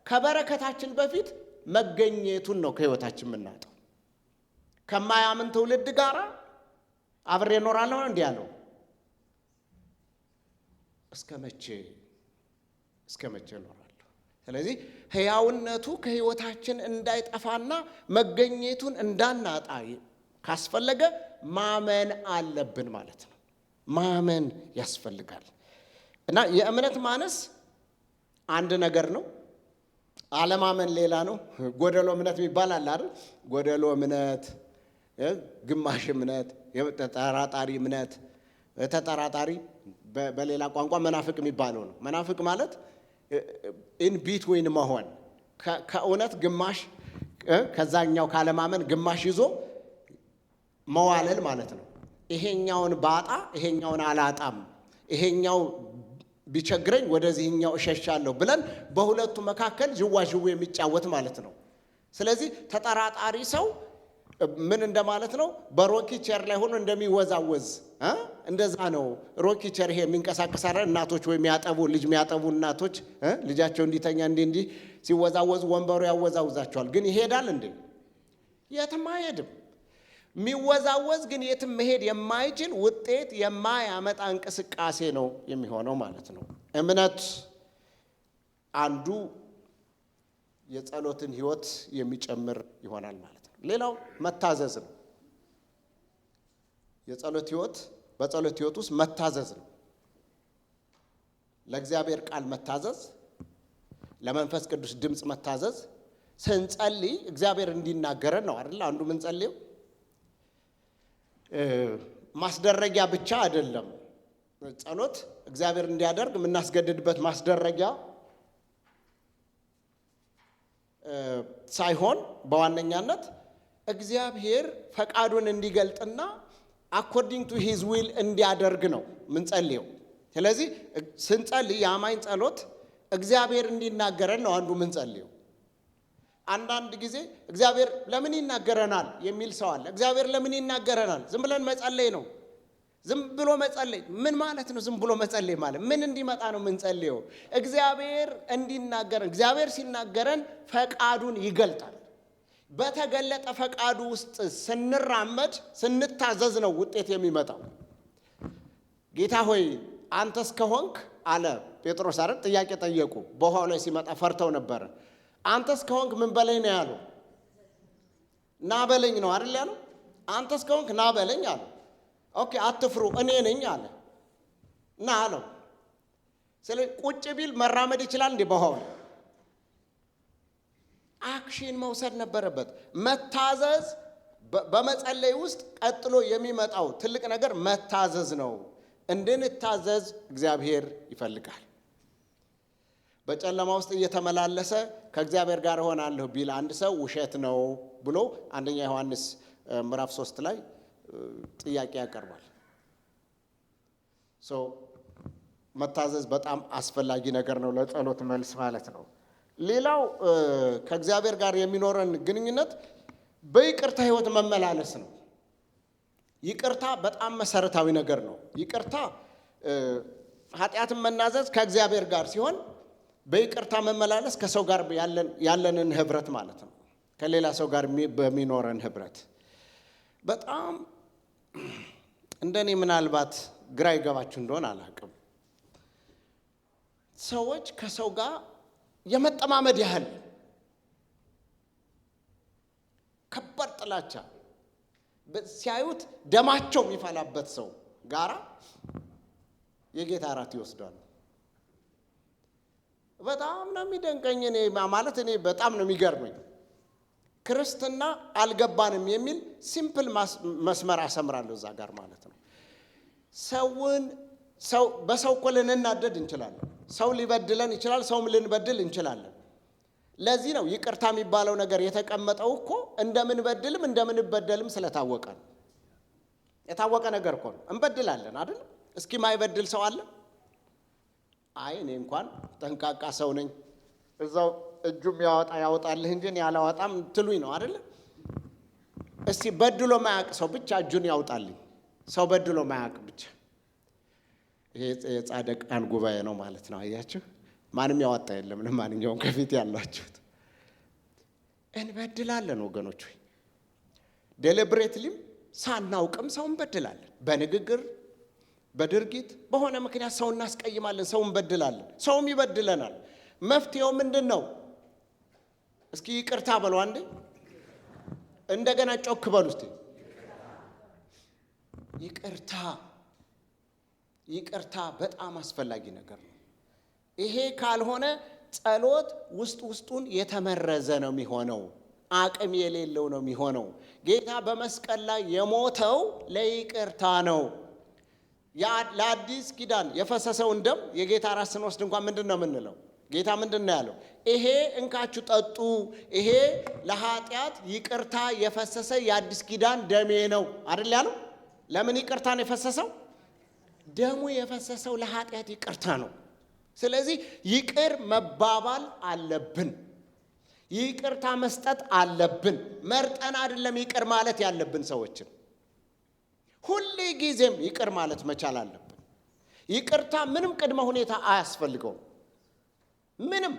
ከበረከታችን በፊት መገኘቱን ነው ከህይወታችን የምናጣው። ከማያምን ትውልድ ጋር አብሬ እኖራለሁ እንዴ ያለው እስከ መቼ እኖራለሁ? ስለዚህ ህያውነቱ ከህይወታችን እንዳይጠፋና መገኘቱን እንዳናጣ ካስፈለገ ማመን አለብን ማለት ነው። ማመን ያስፈልጋል እና የእምነት ማነስ አንድ ነገር ነው፣ አለማመን ሌላ ነው። ጎደሎ እምነት የሚባል አለ አይደል? ጎደሎ እምነት፣ ግማሽ እምነት፣ ተጠራጣሪ እምነት። ተጠራጣሪ በሌላ ቋንቋ መናፍቅ የሚባለው ነው። መናፍቅ ማለት ኢን ቢትዊን መሆን፣ ከእውነት ግማሽ ከዛኛው ካለማመን ግማሽ ይዞ መዋለል ማለት ነው። ይሄኛውን ባጣ ይሄኛውን አላጣም፣ ይሄኛው ቢቸግረኝ ወደዚህኛው እሸሻለሁ ብለን በሁለቱ መካከል ዥዋዥዌ የሚጫወት ማለት ነው። ስለዚህ ተጠራጣሪ ሰው ምን እንደማለት ነው? በሮኪ ቸር ላይ ሆኖ እንደሚወዛወዝ እንደዛ ነው። ሮኪ ቸር ይሄ የሚንቀሳቀሳረ እናቶች ወይ ልጅ የሚያጠቡ እናቶች ልጃቸው እንዲተኛ እንዲህ ሲወዛወዙ ወንበሩ ያወዛውዛቸዋል። ግን ይሄዳል እንዴ? የትም አይሄድም። የሚወዛወዝ ግን የትም መሄድ የማይችል ውጤት የማያመጣ እንቅስቃሴ ነው የሚሆነው ማለት ነው። እምነት አንዱ የጸሎትን ህይወት የሚጨምር ይሆናል ማለት ነው። ሌላው መታዘዝ ነው። በጸሎት ህይወት ውስጥ መታዘዝ ነው። ለእግዚአብሔር ቃል መታዘዝ፣ ለመንፈስ ቅዱስ ድምፅ መታዘዝ። ስንጸልይ እግዚአብሔር እንዲናገረን ነው አይደል? አንዱ ምን ጸልየው ማስደረጊያ ብቻ አይደለም። ጸሎት እግዚአብሔር እንዲያደርግ የምናስገድድበት ማስደረጊያ ሳይሆን በዋነኛነት እግዚአብሔር ፈቃዱን እንዲገልጥና አኮርዲንግ ቱ ሂዝ ዊል እንዲያደርግ ነው ምንጸልየው። ስለዚህ ስንጸልይ የአማኝ ጸሎት እግዚአብሔር እንዲናገረን ነው አንዱ ምንጸልየው። አንዳንድ ጊዜ እግዚአብሔር ለምን ይናገረናል የሚል ሰው አለ። እግዚአብሔር ለምን ይናገረናል? ዝም ብለን መጸለይ ነው። ዝም ብሎ መጸለይ ምን ማለት ነው? ዝም ብሎ መጸለይ ማለት ምን እንዲመጣ ነው የምንጸልየው? እግዚአብሔር እንዲናገር፣ እግዚአብሔር ሲናገረን ፈቃዱን ይገልጣል። በተገለጠ ፈቃዱ ውስጥ ስንራመድ ስንታዘዝ ነው ውጤት የሚመጣው። ጌታ ሆይ አንተስ ከሆንክ አለ ጴጥሮስ አይደል? ጥያቄ ጠየቁ። በውሃው ላይ ሲመጣ ፈርተው ነበር። አንተስ ከሆንክ ምን በለኝ ነው ያለው? ና በለኝ ነው አይደል ያለው? አንተስ ከሆንክ ና በለኝ አለ። ኦኬ አትፍሩ እኔ ነኝ አለ እና አለው። ስለዚህ ቁጭ ቢል መራመድ ይችላል እንዴ? በውሃው ላይ አክሽን መውሰድ ነበረበት። መታዘዝ በመጸለይ ውስጥ ቀጥሎ የሚመጣው ትልቅ ነገር መታዘዝ ነው። እንድንታዘዝ እግዚአብሔር ይፈልጋል። በጨለማ ውስጥ እየተመላለሰ ከእግዚአብሔር ጋር እሆናለሁ ቢል አንድ ሰው ውሸት ነው ብሎ አንደኛ ዮሐንስ ምዕራፍ 3 ላይ ጥያቄ ያቀርባል። መታዘዝ በጣም አስፈላጊ ነገር ነው፣ ለጸሎት መልስ ማለት ነው። ሌላው ከእግዚአብሔር ጋር የሚኖረን ግንኙነት በይቅርታ ህይወት መመላለስ ነው። ይቅርታ በጣም መሰረታዊ ነገር ነው። ይቅርታ ኃጢአትን መናዘዝ ከእግዚአብሔር ጋር ሲሆን፣ በይቅርታ መመላለስ ከሰው ጋር ያለንን ህብረት ማለት ነው። ከሌላ ሰው ጋር በሚኖረን ህብረት በጣም እንደኔ ምናልባት ግራ ይገባችሁ እንደሆነ አላውቅም፣ ሰዎች ከሰው ጋር የመጠማመድ ያህል ከባድ ጥላቻ ሲያዩት ደማቸው የሚፈላበት ሰው ጋራ የጌታ እራት ይወስዳሉ። በጣም ነው የሚደንቀኝ። እኔ በጣም ነው የሚገርመኝ። ክርስትና አልገባንም የሚል ሲምፕል መስመር አሰምራለሁ እዛ ጋር ማለት ነው። በሰው እኮ ልንናደድ እንችላለን። ሰው ሊበድለን ይችላል፣ ሰውም ልንበድል እንችላለን። ለዚህ ነው ይቅርታ የሚባለው ነገር የተቀመጠው እኮ እንደምንበድልም እንደምንበደልም ስለታወቀ ነው። የታወቀ ነገር እኮ ነው። እንበድላለን አይደል? እስኪ ማይበድል ሰው አለ? አይ እኔ እንኳን ጠንቃቃ ሰው ነኝ፣ እዛው እጁም ያወጣልህ እንጂ እኔ አላወጣም ትሉኝ ነው አይደል? እስቲ በድሎ ማያውቅ ሰው ብቻ እጁን ያውጣልኝ። ሰው በድሎ ማያውቅ ብቻ። ይሄ የጻድቃን ጉባኤ ነው ማለት ነው። አያችሁ፣ ማንም ያወጣ የለም። ለማንኛውም ከፊት ያላችሁት እንበድላለን ወገኖች ሆይ፣ ዴሊብሬትሊም ሳናውቅም ሰው እንበድላለን። በንግግር በድርጊት በሆነ ምክንያት ሰው እናስቀይማለን፣ ሰው እንበድላለን፣ ሰውም ይበድለናል። መፍትሄው ምንድን ነው? እስኪ ይቅርታ በሉ አንዴ፣ እንደገና ጮክ በሉ እስቲ። ይቅርታ በጣም አስፈላጊ ነገር ነው። ይሄ ካልሆነ ጸሎት ውስጡን የተመረዘ ነው የሚሆነው፣ አቅም የሌለው ነው የሚሆነው። ጌታ በመስቀል ላይ የሞተው ለይቅርታ ነው። ለአዲስ ኪዳን የፈሰሰውን ደም የጌታ ራስ ስንወስድ እንኳን ምንድን ነው የምንለው? ጌታ ምንድን ነው ያለው? ይሄ እንካችሁ ጠጡ፣ ይሄ ለኃጢአት ይቅርታ የፈሰሰ የአዲስ ኪዳን ደሜ ነው አይደል ያለው? ለምን ይቅርታ ነው የፈሰሰው? ደሙ የፈሰሰው ለኃጢአት ይቅርታ ነው። ስለዚህ ይቅር መባባል አለብን፣ ይቅርታ መስጠት አለብን። መርጠን አይደለም ይቅር ማለት ያለብን ሰዎችን፣ ሁሌ ጊዜም ይቅር ማለት መቻል አለብን። ይቅርታ ምንም ቅድመ ሁኔታ አያስፈልገውም። ምንም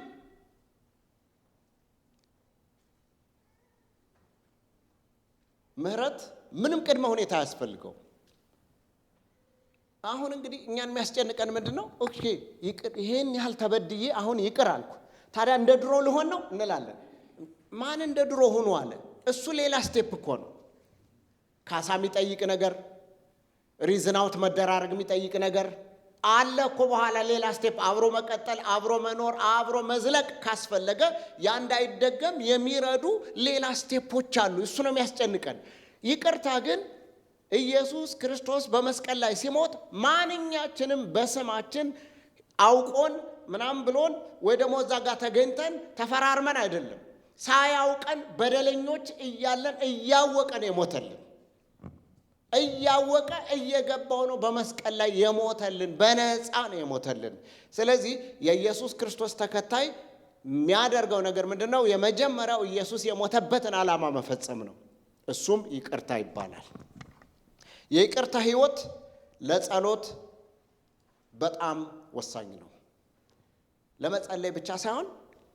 ምህረት ምንም ቅድመ ሁኔታ አያስፈልገውም። አሁን እንግዲህ እኛን የሚያስጨንቀን ምንድነው? ኦኬ ይሄን ያህል ተበድዬ አሁን ይቅር አልኩ፣ ታዲያ እንደ ድሮ ልሆን ነው እንላለን። ማን እንደ ድሮ ሆኖ አለ? እሱ ሌላ ስቴፕ እኮ ነው። ካሳ የሚጠይቅ ነገር፣ ሪዝን አውት መደራረግ የሚጠይቅ ነገር አለ እኮ። በኋላ ሌላ ስቴፕ አብሮ መቀጠል፣ አብሮ መኖር፣ አብሮ መዝለቅ ካስፈለገ ያ እንዳይደገም የሚረዱ ሌላ ስቴፖች አሉ። እሱ ነው የሚያስጨንቀን። ይቅርታ ግን ኢየሱስ ክርስቶስ በመስቀል ላይ ሲሞት ማንኛችንም በስማችን አውቆን ምናምን ብሎን ወይ ደግሞ እዛ ጋር ተገኝተን ተፈራርመን አይደለም፣ ሳያውቀን በደለኞች እያለን እያወቀን የሞተልን፣ እያወቀ እየገባው ነው በመስቀል ላይ የሞተልን፣ በነፃ ነው የሞተልን። ስለዚህ የኢየሱስ ክርስቶስ ተከታይ የሚያደርገው ነገር ምንድነው? የመጀመሪያው ኢየሱስ የሞተበትን ዓላማ መፈጸም ነው። እሱም ይቅርታ ይባላል። የይቅርታ ህይወት ለጸሎት በጣም ወሳኝ ነው። ለመጸለይ ብቻ ሳይሆን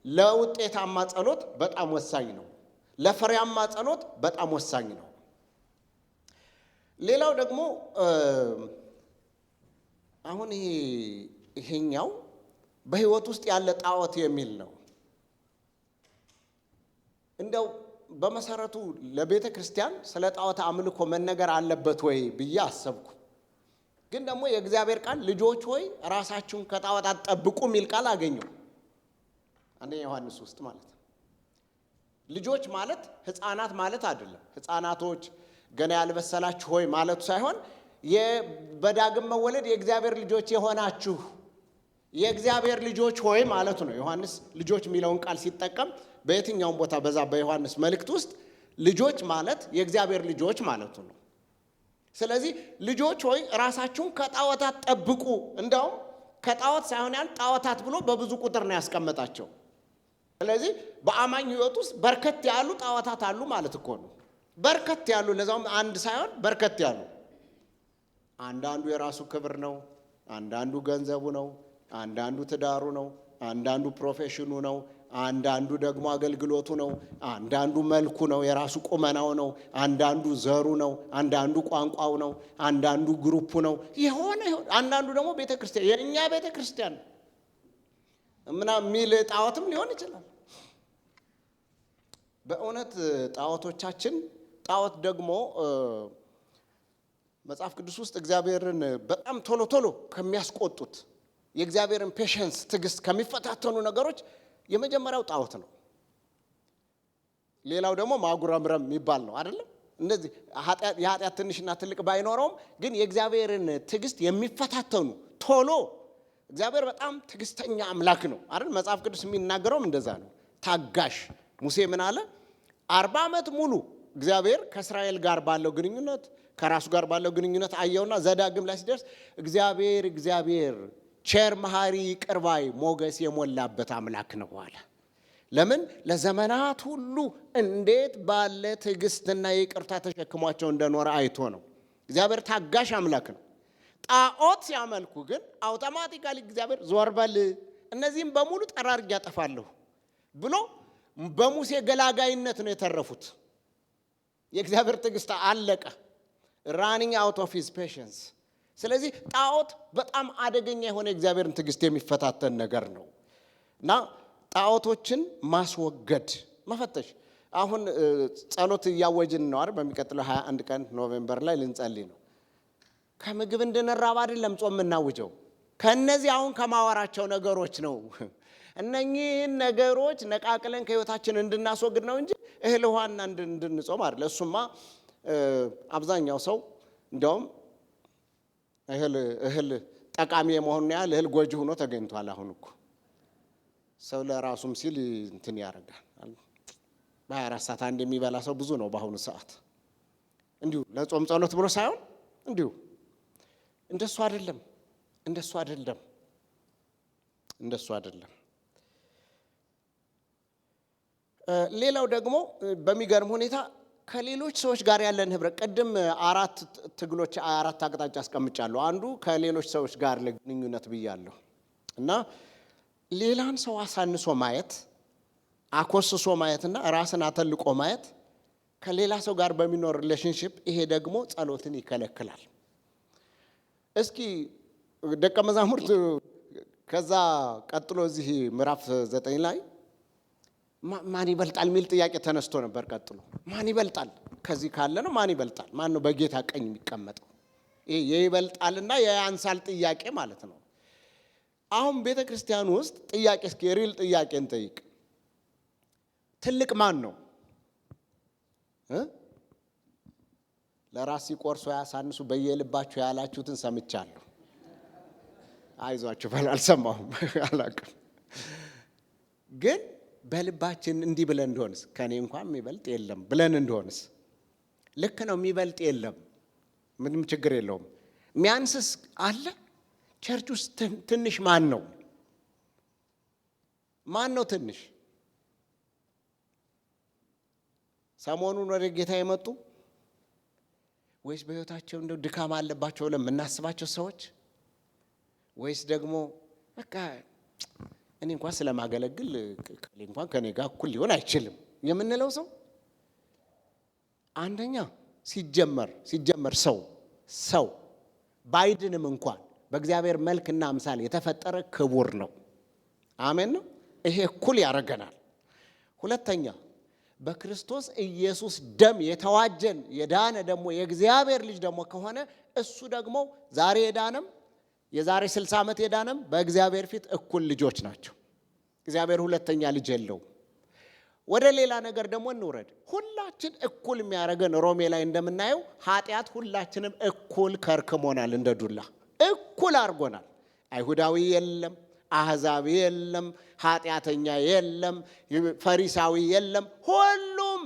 ለውጤታማ ጸሎት በጣም ወሳኝ ነው። ለፍሬያማ ጸሎት በጣም ወሳኝ ነው። ሌላው ደግሞ አሁን ይሄኛው በህይወት ውስጥ ያለ ጣዖት የሚል ነው። እንደው በመሰረቱ ለቤተ ክርስቲያን ስለ ጣዖት አምልኮ መነገር አለበት ወይ ብዬ አሰብኩ። ግን ደግሞ የእግዚአብሔር ቃል ልጆች ሆይ ራሳችሁን ከጣዖታት ጠብቁ የሚል ቃል አገኘው። አንደኛ ዮሐንስ ውስጥ ማለት ነው። ልጆች ማለት ህፃናት ማለት አይደለም። ህፃናቶች ገና ያልበሰላችሁ ሆይ ማለቱ ሳይሆን በዳግም መወለድ የእግዚአብሔር ልጆች የሆናችሁ የእግዚአብሔር ልጆች ሆይ ማለቱ ነው። ዮሐንስ ልጆች የሚለውን ቃል ሲጠቀም በየትኛውም ቦታ በዛ በዮሐንስ መልእክት ውስጥ ልጆች ማለት የእግዚአብሔር ልጆች ማለቱ ነው። ስለዚህ ልጆች ሆይ ራሳችሁን ከጣዖታት ጠብቁ። እንደውም ከጣዖት ሳይሆን ጣዖታት ብሎ በብዙ ቁጥር ነው ያስቀመጣቸው። ስለዚህ በአማኝ ህይወት ውስጥ በርከት ያሉ ጣዖታት አሉ ማለት እኮ ነው። በርከት ያሉ ለዛውም አንድ ሳይሆን በርከት ያሉ። አንዳንዱ የራሱ ክብር ነው፣ አንዳንዱ ገንዘቡ ነው፣ አንዳንዱ ትዳሩ ነው፣ አንዳንዱ ፕሮፌሽኑ ነው፣ አንዳንዱ ደግሞ አገልግሎቱ ነው፣ አንዳንዱ መልኩ ነው፣ የራሱ ቁመናው ነው፣ አንዳንዱ ዘሩ ነው፣ አንዳንዱ ቋንቋው ነው፣ አንዳንዱ ግሩፑ ነው። አንዳንዱ ደግሞ ቤተክርስቲያን የኛ ቤተክርስቲያን ሚል ጣዖትም ሊሆን ይችላል። በእውነት ጣዖቶቻችን ጣዖት ደግሞ መጽሐፍ ቅዱስ ውስጥ እግዚአብሔርን በጣም ቶሎ ከሚያስቆጡት የእግዚአብሔርን ፔሸንስ ትዕግስት ከሚፈታተኑ ነገሮች የመጀመሪያው ጣዖት ነው። ሌላው ደግሞ ማጉረምረም የሚባል ነው አይደለም? እንደዚህ የኃጢአት ትንሽና ትልቅ ባይኖረውም ግን የእግዚአብሔርን ትዕግስት የሚፈታተኑ ቶሎ እግዚአብሔር በጣም ትዕግስተኛ አምላክ ነው አይደል? መጽሐፍ ቅዱስ የሚናገረውም እንደዛ ነው። ታጋሽ ሙሴ ምን አለ? 40 ዓመት ሙሉ እግዚአብሔር ከእስራኤል ጋር ባለው ግንኙነት ከራሱ ጋር ባለው ግንኙነት አየውና ዘዳግም ላይ ሲደርስ እግዚአብሔር ቸር መሐሪ ይቅር ባይ ሞገስ የሞላበት አምላክ ነው አለ። ለምን? ለዘመናት ሁሉ እንዴት ባለ ትዕግስትና ይቅርታ ተሸክሟቸው እንደኖረ አይቶ ነው። እግዚአብሔር ታጋሽ አምላክ ነው። ጣዖት ሲያመልኩ ግን አውቶማቲካሊ እግዚአብሔር ዞር በል እነዚህም በሙሉ ጠራርጌ ያጠፋለሁ ብሎ በሙሴ ገላጋይነት ነው የተረፉት። የእግዚአብሔር ትዕግስት አለቀ። running out of his patience። ስለዚህ ጣዖት በጣም አደገኛ የሆነ የእግዚአብሔርን ትዕግስት የሚፈታተን ነገር ነው እና ጣዖቶችን ማስወገድ መፈተሽ። አሁን ጸሎት እያወጅን ነው አይደል? በሚቀጥለው 21 ቀን ኖቬምበር ላይ ልንጸልይ ነው። ከምግብ እንድንራብ አይደለም ጾም የምናውጀው፣ ከነዚህ አሁን ከማወራቸው ነገሮች ነው። እነኚህን ነገሮች ነቃቅለን ከህይወታችን እንድናስወግድ ነው እንጂ እህል ውሃና እንድንጾም አይደል። እሱማ አብዛኛው ሰው እንደውም እህል ጠቃሚ የመሆኑን ያህል እህል ጎጂ ሆኖ ተገኝቷል። አሁን እኮ ሰው ለራሱም ሲል እንትን ያደርጋል። በ24 ሰዓት አንድ የሚበላ ሰው ብዙ ነው በአሁኑ ሰዓት። እንዲሁ ለጾም ጸሎት ብሎ ሳይሆን እንዲሁ እንደሱ አይደለም። ሌላው ደግሞ በሚገርም ሁኔታ ከሌሎች ሰዎች ጋር ያለን ህብረት፣ ቅድም 4 አቅጣጫ አስቀምጫለሁ። አንዱ ከሌሎች ሰዎች ጋር ለግንኙነት ብያለሁ እና ሌላን ሰው አሳንሶ ማየት፣ አኮስሶ ማየትና ራስን አተልቆ ማየት ከሌላ ሰው ጋር በሚኖር ሪሌሽንሺፕ፣ ይሄ ደግሞ ጸሎትን ይከለክላል። እስኪ ደቀ መዛሙርት ከዛ ቀጥሎ እዚህ ምዕራፍ 9 ላይ ማን ይበልጣል የሚል ጥያቄ ተነስቶ ነበር። ቀጥሎ ማን ይበልጣል ከዚህ ካለ ነው ማን ይበልጣል? ማን ነው በጌታ ቀኝ የሚቀመጠው? ይሄ የይበልጣልና የያንሳል ጥያቄ ማለት ነው። አሁን ቤተ ክርስቲያን ውስጥ ጥያቄ እስኪ ሪል ጥያቄ እንጠይቅ። ትልቅ ማን ነው? ለራስ ሲቆርሱ ያሳንሱ በየልባችሁ ያላችሁትን ሰምቻለሁ። አይዟችሁ በል አልሰማሁም አላውቅም። ግን በልባችን እንዲህ ብለን እንደሆንስ ከኔ እንኳን የሚበልጥ የለም ብለን እንደሆንስ ልክ ነው። የሚበልጥ የለም፣ ምንም ችግር የለውም። የሚያንስስ አለ? ቸርች ውስጥ ትንሽ ማን ነው? ማን ነው ትንሽ? ሰሞኑን ወደ ጌታ የመጡ ወይስ በህይወታቸው እንደው ድካም አለባቸው ለምናስባቸው ሰዎች ወይስ ደግሞ በቃ እኔ እንኳን ስለማገለግል እንኳን ከኔ ጋር እኩል ሊሆን አይችልም የምንለው ሰው? አንደኛ ሲጀመር ሰው ባይድንም እንኳን በእግዚአብሔር መልክና አምሳል የተፈጠረ ክቡር ነው። አሜን ነው። ይሄ እኩል ያደርገናል። ሁለተኛ በክርስቶስ ኢየሱስ ደም የተዋጀን የዳነ ደግሞ የእግዚአብሔር ልጅ ደግሞ ከሆነ እሱ ደግሞ ዛሬ የዳነም የዛሬ 60 ዓመት የዳነም በእግዚአብሔር ፊት እኩል ልጆች ናቸው። እግዚአብሔር ሁለተኛ ልጅ የለውም። ወደ ሌላ ነገር ደግሞ እንውረድ። ሁላችን እኩል የሚያደርገን ሮሜ ላይ እንደምናየው ኃጢአት ሁላችንም እኩል ከርክሞናል፣ እንደ ዱላ እኩል አድርጎናል። አይሁዳዊ የለም፣ አሕዛብ የለም፣ ኃጢአተኛ የለም፣ ፈሪሳዊ የለም። ሁሉም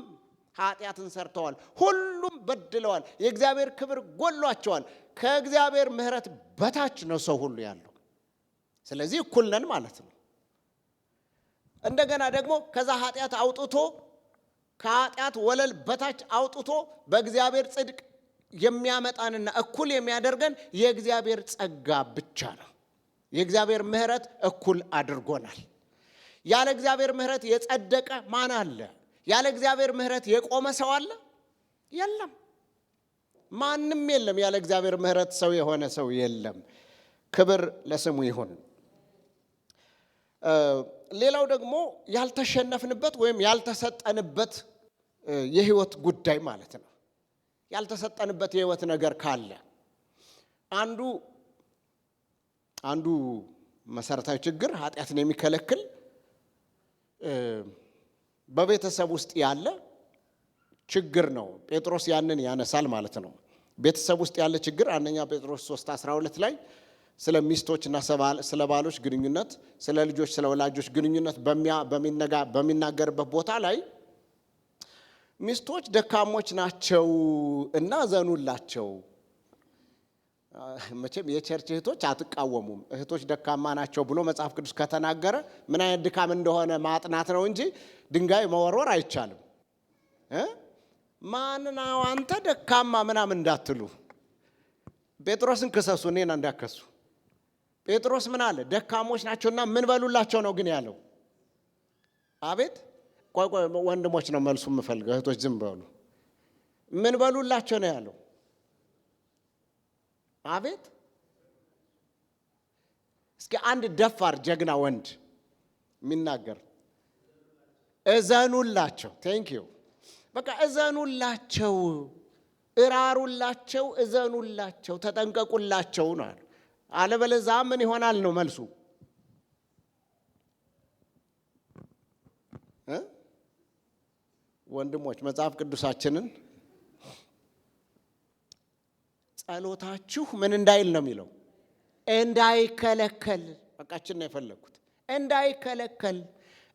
ኃጢአትን ሰርተዋል፣ ሁሉም በድለዋል፣ የእግዚአብሔር ክብር ጎሏቸዋል። ከእግዚአብሔር ምሕረት በታች ነው ሰው ሁሉ ያለው። ስለዚህ እኩል ነን ማለት ነው። እንደገና ደግሞ ከዛ ኃጢአት አውጥቶ ከኃጢአት ወለል በታች አውጥቶ በእግዚአብሔር ጽድቅ የሚያመጣንና እኩል የሚያደርገን የእግዚአብሔር ጸጋ ብቻ ነው። የእግዚአብሔር ምሕረት እኩል አድርጎናል። ያለ እግዚአብሔር ምሕረት የጸደቀ ማን አለ? ያለ እግዚአብሔር ምሕረት የቆመ ሰው አለ? የለም። ማንም የለም። ያለ እግዚአብሔር ምሕረት ሰው የሆነ ሰው የለም። ክብር ለስሙ ይሁን። ሌላው ደግሞ ያልተሸነፍንበት ወይም ያልተሰጠንበት የህይወት ጉዳይ ማለት ነው። ያልተሰጠንበት የህይወት ነገር ካለ አንዱ መሰረታዊ ችግር ኃጢአትን የሚከለክል በቤተሰብ ውስጥ ያለ ችግር ነው። ጴጥሮስ ያንን ያነሳል ማለት ነው። ቤተሰብ ውስጥ ያለ ችግር አንደኛ ጴጥሮስ 3:12 ላይ ስለ ሚስቶችና ስለ ባሎች ግንኙነት፣ ስለ ልጆች ስለ ወላጆች ግንኙነት በሚናገርበት ቦታ ላይ ሚስቶች ደካሞች ናቸው እና ዘኑላቸው። መቼም የቸርች እህቶች አትቃወሙም። እህቶች ደካማ ናቸው ብሎ መጽሐፍ ቅዱስ ከተናገረ ምን አይነት ድካም እንደሆነ ማጥናት ነው እንጂ ድንጋይ መወርወር አይቻልም። ማንናው አንተ ደካማ ምናምን እንዳትሉ፣ ጴጥሮስን ክሰሱ፣ እኔን እንዳከሱ። ጴጥሮስ ምን አለ? ደካሞች ናቸውና ምን በሉላቸው ነው ግን ያለው? አቤት ቆይ ወንድሞች ነው መልሱ የምፈልገው፣ እህቶች ዝም በሉ። ምን በሉላቸው ነው ያለው? አቤት እስኪ አንድ ደፋር ጀግና ወንድ የሚናገር። እዘኑላቸው። ቴንክ ዩ። በቃ እዘኑላቸው፣ እራሩላቸው፣ እዘኑላቸው፣ ተጠንቀቁላቸው ነው አለ። አለበለዚያ ምን ይሆናል ነው መልሱ። ወንድሞች መጽሐፍ ቅዱሳችንን ጸሎታችሁ ምን እንዳይል ነው የሚለው? እንዳይከለከል። በቃችን ነው የፈለኩት፣ እንዳይከለከል።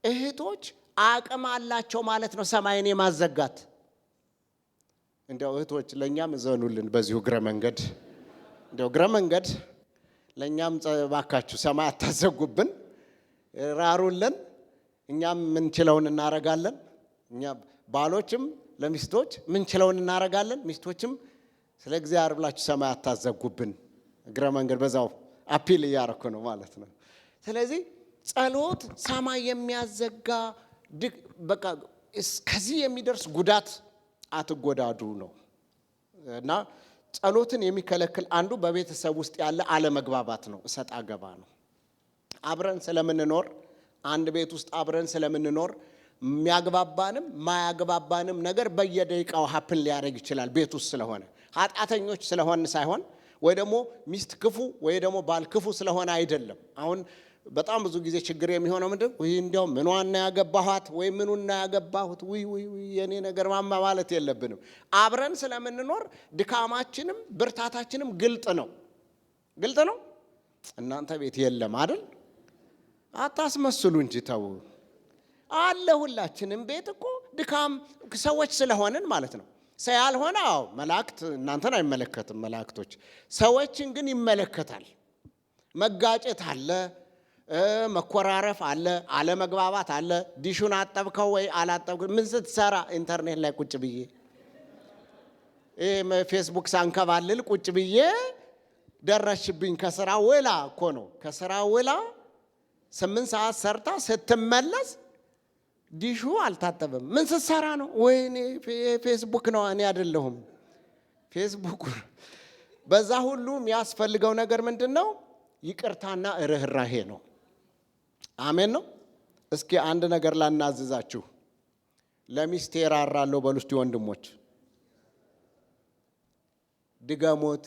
እህቶች አቅም አላቸው ማለት ነው ሰማይን የማዘጋት። እንደው እህቶች ለኛም እዘኑልን በዚሁ እግረ መንገድ ለኛም ባካችሁ ሰማይ አታዘጉብን፣ ራሩልን። እኛም ምንችለውን እናረጋለን። እኛ ባሎችም ለሚስቶች ምንችለውን እናረጋለን። ሚስቶችም ስለ እግዚአብሔር ብላችሁ ሰማይ አታዘጉብን። እግረ መንገድ በዛው አፒል እያረኩ ነው ማለት ነው። ስለዚህ ጸሎት ሰማይ የሚያዘጋ በቃ እስከዚህ የሚደርስ ጉዳት አትጎዳዱ ነው። እና ጸሎትን የሚከለክል አንዱ በቤተሰብ ውስጥ ያለ አለመግባባት ነው፣ እሰጥ አገባ ነው። አብረን ስለምንኖር አንድ ቤት ውስጥ አብረን ስለምንኖር የሚያግባባንም ማያግባባንም ነገር በየደቂቃው ሀፕን ሊያደርግ ይችላል። ቤት ውስጥ ስለሆነ ኃጢአተኞች ስለሆን ሳይሆን ወይ ደግሞ ሚስት ክፉ ወይ ደግሞ ባል ክፉ ስለሆነ አይደለም። አሁን በጣም ብዙ ጊዜ ችግር የሚሆነው ምንድን ወይ እንዲያው ምኗን ያገባኋት ወይ ምኑን ያገባሁት ወይ የኔ ነገር ማማ ማለት የለብንም። አብረን ስለምንኖር ድካማችንም ብርታታችንም ግልጥ ነው። እናንተ ቤት የለም አይደል? አታስመስሉ እንጂ ተው አለ። ሁላችንም ቤት እኮ ድካም ሰዎች ስለሆንን ማለት ነው። ሰው ያልሆነ መላእክት እናንተን አይመለከትም። መላእክቶች ሰዎችን ግን ይመለከታል። መጋጨት አለ፣ መኮራረፍ አለ፣ አለመግባባት አለ። ዲሹን አጠብከው ወይ አላጠብከው? ምን ስትሰራ? ኢንተርኔት ላይ ቁጭ ብዬ ፌስቡክ ሳንከባልል ቁጭ ብዬ ደረሽብኝ። ከስራ ውላ እኮ ነው። ከስራ ውላ 8 ሰዓት ሰርታ ስትመለስ ዲሹ አልታጠበም። ምን ስትሰራ ነው? ወይኔ ፌስቡክ ነው። እኔ አይደለሁም ፌስቡክ። በዛ ሁሉ የሚያስፈልገው ነገር ምንድነው? ይቅርታና ርህራሄ ነው። አሜን ነው። እስኪ አንድ ነገር ላናዝዛችሁ። ለሚስቴ ራራለሁ በሉ እስቲ ወንድሞች፣ ድገሙት።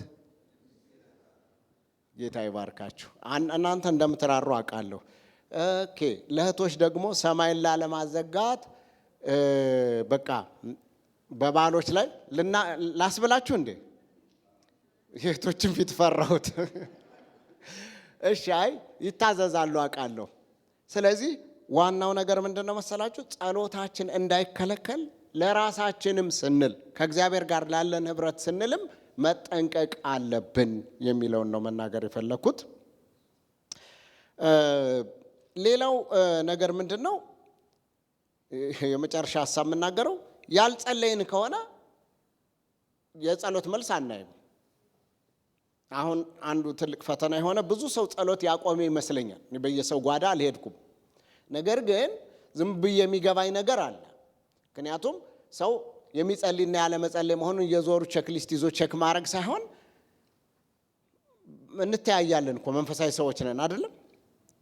ጌታ ይባርካችሁ። እናንተ እንደምትራሩ አውቃለሁ። ኦኬ። ለእህቶች ደግሞ ሰማይን ላለማዘጋት በቃ በባሎች ላይ ላስብላችሁ እንዴ? እህቶችን ፊት ፈራሁት። እሺ፣ አይ ይታዘዛሉ አውቃለሁ። ስለዚህ ዋናው ነገር ምንድነው መሰላችሁ? ጸሎታችን እንዳይከለከል ለራሳችንም ስንል ከእግዚአብሔር ጋር ላለን ህብረት ስንልም መጠንቀቅ አለብን የሚለውን ነው መናገር የፈለኩት። ሌላው ነገር ምንድነው? የመጨረሻ ሐሳብ የምናገረው ያልጸለይን ከሆነ የጸሎት መልስ አናይም። አሁን አንዱ ትልቅ ፈተና የሆነ ብዙ ሰው ጸሎት ያቆመ ይመስለኛል። በየሰው ጓዳ አልሄድኩም፣ ነገር ግን ዝም ብዬ የሚገባኝ ነገር አለ። ምክንያቱም ሰው የሚጸልይና ያለ መጸለይ መሆኑን እየዞሩ ቼክሊስት ይዞ ቼክ ማድረግ ሳይሆን እንተያያለን እኮ መንፈሳዊ ሰዎች ነን አይደለም?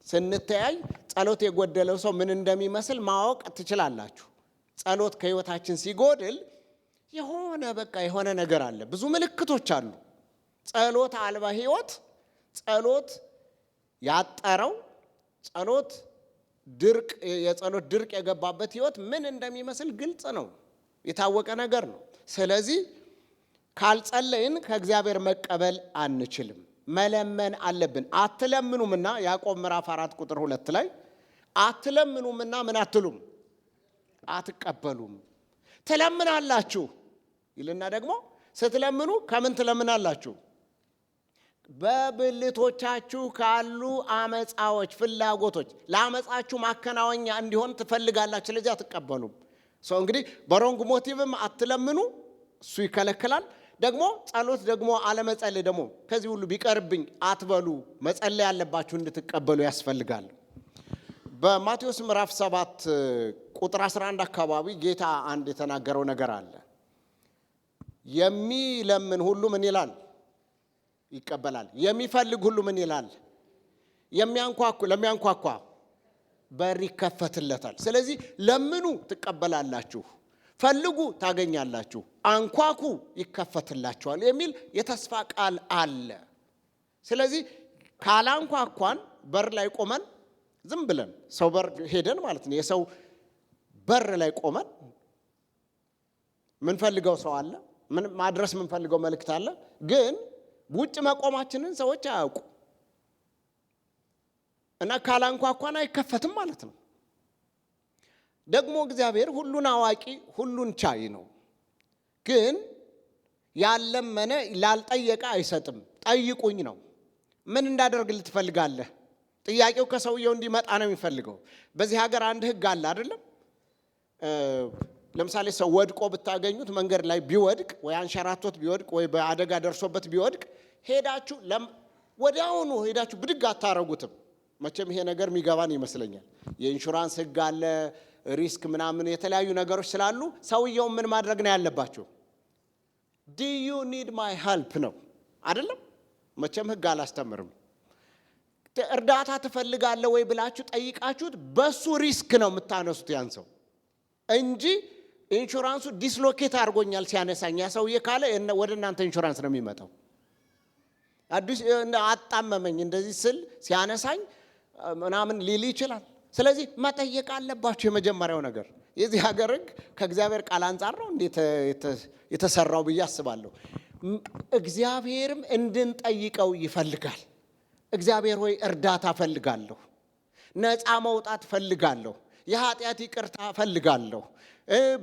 ስንተያይ ጸሎት የጎደለው ሰው ምን እንደሚመስል ማወቅ ትችላላችሁ። ጸሎት ከህይወታችን ሲጎድል የሆነ ነገር አለ። ብዙ ምልክቶች አሉ። ጸሎት አልባ ህይወት፣ ጸሎት ያጠረው፣ የጸሎት ድርቅ የገባበት ህይወት ምን እንደሚመስል ግልጽ ነው፣ የታወቀ ነገር ነው። ስለዚህ ካልጸለይን ከእግዚአብሔር መቀበል አንችልም፣ መለመን አለብን። አትለምኑምና ያዕቆብ ምዕራፍ 4 ቁጥር 2 ላይ አትለምኑምና ምን አትሉም? አትቀበሉም። ትለምናላችሁ ይልና ደግሞ ስትለምኑ ከምን ትለምናላችሁ? በብልቶቻችሁ ካሉ አመፃዎች፣ ፍላጎቶች ለአመፃችሁ ማከናወኛ እንዲሆን ትፈልጋላችሁ። ስለዚህ አትቀበሉም። ሰው እንግዲህ በሮንግ ሞቲቭም አትለምኑ፣ እሱ ይከለክላል። ደግሞ ጸሎት ደግሞ አለመጸለይ ደግሞ ከዚህ ሁሉ ቢቀርብኝ አትበሉ። መጸለይ ያለባችሁ እንድትቀበሉ ያስፈልጋል። በማቴዎስ ምዕራፍ 7 ቁጥር 11 አካባቢ ጌታ አንድ የተናገረው ነገር አለ። የሚለምን ሁሉ ምን ይላል? ይቀበላል። የሚፈልግ ሁሉ ምን ይላል? ለሚያንኳኳ በር ይከፈትለታል። ስለዚህ ለምኑ ትቀበላላችሁ፣ ፈልጉ ታገኛላችሁ፣ አንኳኩ ይከፈትላችኋል የሚል የተስፋ ቃል አለ። ስለዚህ ካላንኳኳን በር ላይ ቆመን ዝም ብለን ሰው በር ሄደን ማለት ነው፣ የሰው በር ላይ ቆመን ምንፈልገው ሰው አለ፣ ምን ማድረስ ምንፈልገው መልእክት አለ፣ ግን ውጭ መቆማችንን ሰዎች አያውቁ እና ካላንኳኳን አይከፈትም ማለት ነው። ደግሞ እግዚአብሔር ሁሉን አዋቂ ሁሉን ቻይ ነው። ግን ያለመነ ላልጠየቀ አይሰጥም። ጠይቁኝ ነው። ምን እንዳደርግልህ ትፈልጋለህ? ጥያቄው ከሰውየው እንዲመጣ ነው የሚፈልገው። በዚህ ሀገር አንድ ህግ አለ አይደለም? ለምሳሌ ሰው ወድቆ ብታገኙት መንገድ ላይ ቢወድቅ ወይ አንሸራቶት ቢወድቅ ወይ በአደጋ ደርሶበት ቢወድቅ ሄዳችሁ ወዲያውኑ ሄዳችሁ ብድግ አታረጉትም። መቼም ይሄ ነገር የሚገባን ይመስለኛል። የኢንሹራንስ ህግ አለ፣ ሪስክ ምናምን የተለያዩ ነገሮች ስላሉ ሰውየው ምን ማድረግ ነው ያለባችሁ? do you need my help ነው አይደለም? መቼም ህግ አላስተምርም። እርዳታ ትፈልጋለህ ወይ ብላችሁ ጠይቃችሁት በሱ ሪስክ ነው የምታነሱት ያን ሰው እንጂ ኢንሹራንሱ ዲስሎኬት አድርጎኛል ሲያነሳኝ ያ ሰውዬ ካለ ወደ እናንተ ኢንሹራንስ ነው የሚመጣው። አዲስ አጣመመኝ እንደዚህ ስል ሲያነሳኝ ምናምን ሊል ይችላል። ስለዚህ መጠየቅ አለባችሁ። የመጀመሪያው ነገር የዚህ ሀገር ህግ ከእግዚአብሔር ቃል አንጻር ነው እንዴት የተሰራው ብዬ አስባለሁ። እግዚአብሔርም እንድንጠይቀው ይፈልጋል። እግዚአብሔር ሆይ እርዳታ ፈልጋለሁ፣ ነፃ መውጣት ፈልጋለሁ፣ የኃጢአት ይቅርታ ፈልጋለሁ፣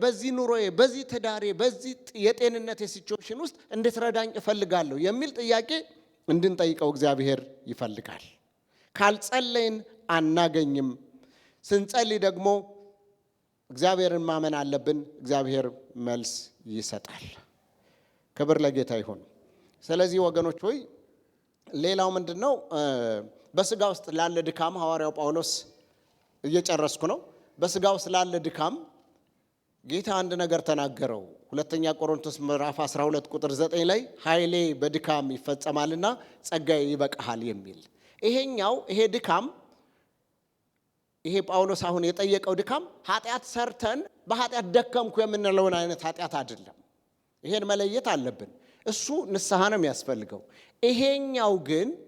በዚህ ኑሮዬ፣ በዚህ ትዳሬ፣ በዚህ የጤንነት ሲቹዌሽን ውስጥ እንድትረዳኝ እፈልጋለሁ የሚል ጥያቄ እንድንጠይቀው እግዚአብሔር ይፈልጋል። ካልጸለይን አናገኝም። ስንጸልይ ደግሞ እግዚአብሔርን ማመን አለብን። እግዚአብሔር መልስ ይሰጣል። ክብር ለጌታ ይሁን። ስለዚህ ወገኖች ሆይ ሌላው ምንድነው? በስጋ ውስጥ ላለ ድካም ሐዋርያው ጳውሎስ እየጨረስኩ ነው። በስጋ ውስጥ ላለ ድካም ጌታ አንድ ነገር ተናገረው። ሁለተኛ ቆሮንቶስ ምዕራፍ 12 ቁጥር 9 ላይ ኃይሌ በድካም ይፈጸማልና ጸጋዬ ይበቃሃል የሚል ይሄ ድካም ይሄ ጳውሎስ አሁን የጠየቀው ድካም ኃጢአት ሰርተን በኃጢአት ደከምኩ የምንለውን አይነት ኃጢአት አይደለም። ይሄን መለየት አለብን። እሱ ንስሐ ነው የሚያስፈልገው።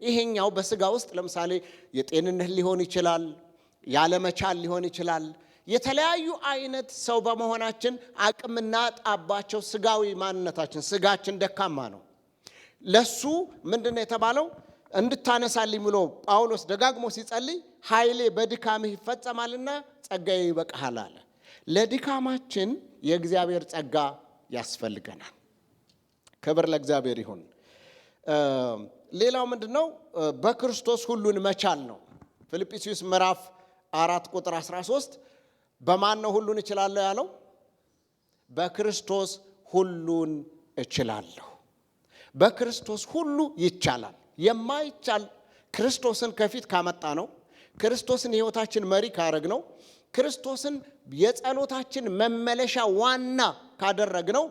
ይሄኛው በስጋ ውስጥ ለምሳሌ የጤንነት ሊሆን ይችላል፣ ያለመቻል ሊሆን ይችላል። የተለያዩ አይነት ሰው በመሆናችን አቅምና ጣባቸው ስጋዊ ማንነታችን ስጋችን ደካማ ነው። ለሱ ምንድነው የተባለው? እንድታነሳልኝ ብሎ ጳውሎስ ደጋግሞ ሲጸልይ ኃይሌ በድካምህ ይፈጸማልና ጸጋዬ ይበቃሃል አለ። ለድካማችን የእግዚአብሔር ጸጋ ያስፈልገናል። ክብር ለእግዚአብሔር ይሁን። ሌላው ምንድነው? በክርስቶስ ሁሉን መቻል ነው። ፊልጵስዩስ ምዕራፍ 4 ቁጥር 13 በማን ነው ሁሉን እችላለሁ ያለው? በክርስቶስ ሁሉን እችላለሁ። በክርስቶስ ሁሉ ይቻላል። የማይቻል ክርስቶስን ከፊት ካመጣ ነው፣ ክርስቶስን የሕይወታችን መሪ ካረግ ነው፣ ክርስቶስን የጸሎታችን መመለሻ ዋና ካደረግ ነው፣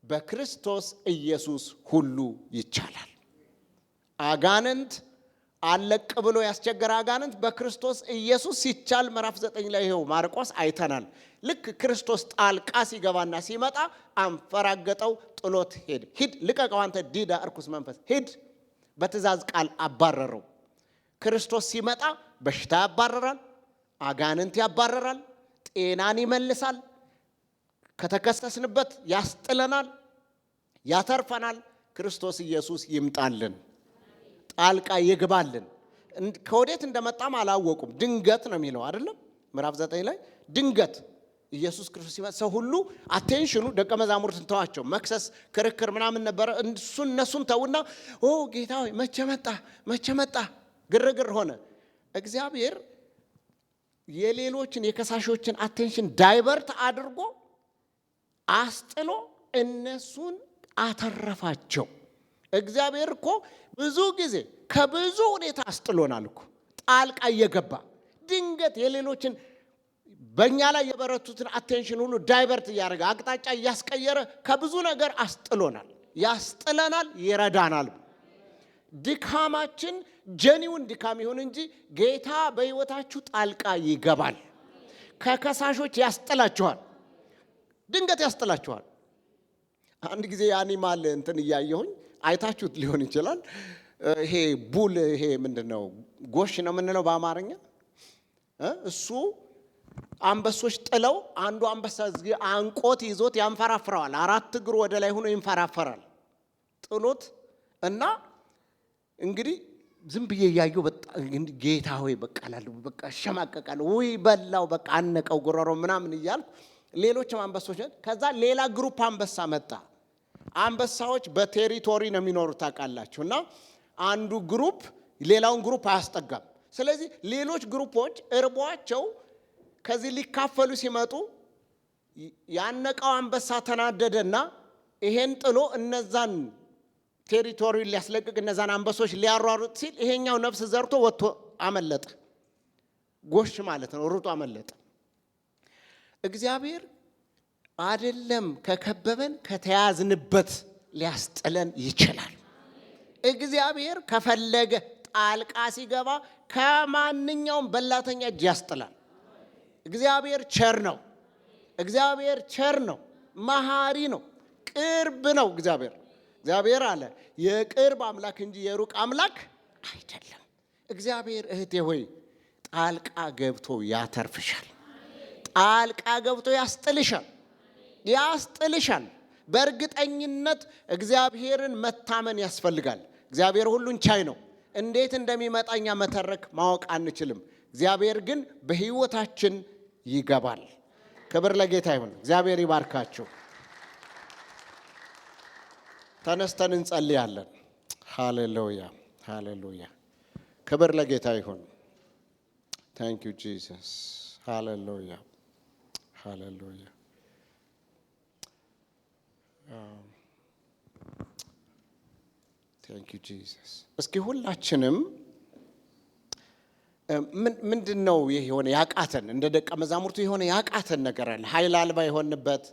በክርስቶስ ኢየሱስ ሁሉ ይቻላል። አጋንንት አለቅ ብሎ ያስቸገረ አጋንንት በክርስቶስ ኢየሱስ ሲቻል ምዕራፍ 9 ላይ ይኸው ማርቆስ አይተናል። ልክ ክርስቶስ ጣልቃ ሲገባና ሲመጣ አንፈራገጠው፣ ጥሎት ሄድ። ሂድ ልቀቀው አንተ ዲዳ እርኩስ መንፈስ ሂድ፣ በትእዛዝ ቃል አባረረው። ክርስቶስ ሲመጣ በሽታ ያባረራል፣ አጋንንት ያባረራል፣ ጤናን ይመልሳል፣ ከተከሰስንበት ያስጥለናል፣ ያተርፈናል። ክርስቶስ ኢየሱስ ይምጣልን፣ ጣልቃ ይግባልን። ከወዴት እንደመጣም አላወቁም። ድንገት ነው የሚለው አይደለም? ምዕራፍ 9 ላይ ድንገት ኢየሱስ ክርስቶስ ሲመጣ ሰው ሁሉ አቴንሽኑ ደቀ መዛሙርትን ተዋቸው። መክሰስ ክርክር ምናምን ነበረ። እነሱን ተውና ጌታ ሆይ መቼ መጣ ግርግር ሆነ። እግዚአብሔር የሌሎችን የከሳሾችን አቴንሽን ዳይቨርት አድርጎ አስጥሎ እነሱን አተረፋቸው። እግዚአብሔር እኮ ብዙ ጊዜ ከብዙ ሁኔታ አስጥሎናል እኮ ጣልቃ እየገባ ድንገት የሌሎችን በእኛ ላይ የበረቱትን አቴንሽን ሁሉ ዳይቨርት እያደረገ አቅጣጫ እያስቀየረ ከብዙ ነገር አስጥሎናል፣ ያስጥለናል፣ ይረዳናል። ድካማችን ጀኒውን ድካም ይሁን እንጂ ጌታ በሕይወታችሁ ጣልቃ ይገባል። ከከሳሾች ያስጥላችኋል፣ ድንገት ያስጥላችኋል። አንድ ጊዜ አኒማል እንትን እያየሁኝ አይታችሁት ሊሆን ይችላል። ይሄ ቡል ይሄ ምንድነው ጎሽ ነው የምንለው በአማርኛ። እሱ አንበሶች ጥለው አንዱ አንበሳ አንቆት ይዞት ያንፈራፍረዋል። 4 እግሩ ወደ ላይ ሆኖ ይንፈራፈራል ጥሎት እና እንግዲህ ዝም ብዬ እያየሁ በጣም ጌታ ሆይ በቃ ሸማቀቃለሁ። ወይ በላው በቃ አነቀው ጉሮሮ ምናምን እያልኩ ሌሎችም አንበሶች ከዛ ሌላ ግሩፕ አንበሳ መጣ። አንበሳዎች በቴሪቶሪ ነው የሚኖሩት ታውቃላችሁ። እና አንዱ ግሩፕ ሌላውን ግሩፕ አያስጠጋም። ስለዚህ ሌሎች ግሩፖች እርቧቸው ከዚህ ሊካፈሉ ሲመጡ ያነቀው አንበሳ ተናደደና ይሄን ጥሎ እነዛን ቴሪቶሪ ሊያስለቅቅ እነዛን አንበሶች ሊያሯሩጥ ሲል ይሄኛው ነፍስ ዘርቶ ወጥቶ አመለጠ። ጎሽ ማለት ነው፣ ሩጦ አመለጠ። እግዚአብሔር አይደለም ከከበበን ከተያዝንበት ሊያስጥለን ይችላል። እግዚአብሔር ከፈለገ ጣልቃ ሲገባ ከማንኛውም በላተኛ እጅ ያስጥላል። እግዚአብሔር ቸር ነው። እግዚአብሔር ቸር ነው፣ መሐሪ ነው፣ ቅርብ ነው። እግዚአብሔር አለ የቅርብ አምላክ እንጂ የሩቅ አምላክ አይደለም። እግዚአብሔር እህቴ ሆይ ጣልቃ ገብቶ ያተርፍሻል። ጣልቃ ገብቶ ያስጥልሻል። በእርግጠኝነት እግዚአብሔርን መታመን ያስፈልጋል። እግዚአብሔር ሁሉን ቻይ ነው። እንዴት እንደሚመጣኛ መተረክ ማወቅ አንችልም። እግዚአብሔር ግን በሕይወታችን ይገባል። ክብር ለጌታ ይሁን። እግዚአብሔር ይባርካችሁ። ተነስተን እንጸልያለን። ሃሌሉያ ሃሌሉያ። ክብር ለጌታ ይሁን። ታንክ ዩ ጂሰስ። ሃሌሉያ ሃሌሉያ። Thank you Jesus. እስኪ ሁላችንም ምንድነው ይሄ የሆነ ያቃተን እንደ ደቀ መዛሙርቱ የሆነ ያቃተን ነገር አለ ኃይል አልባ የሆንበት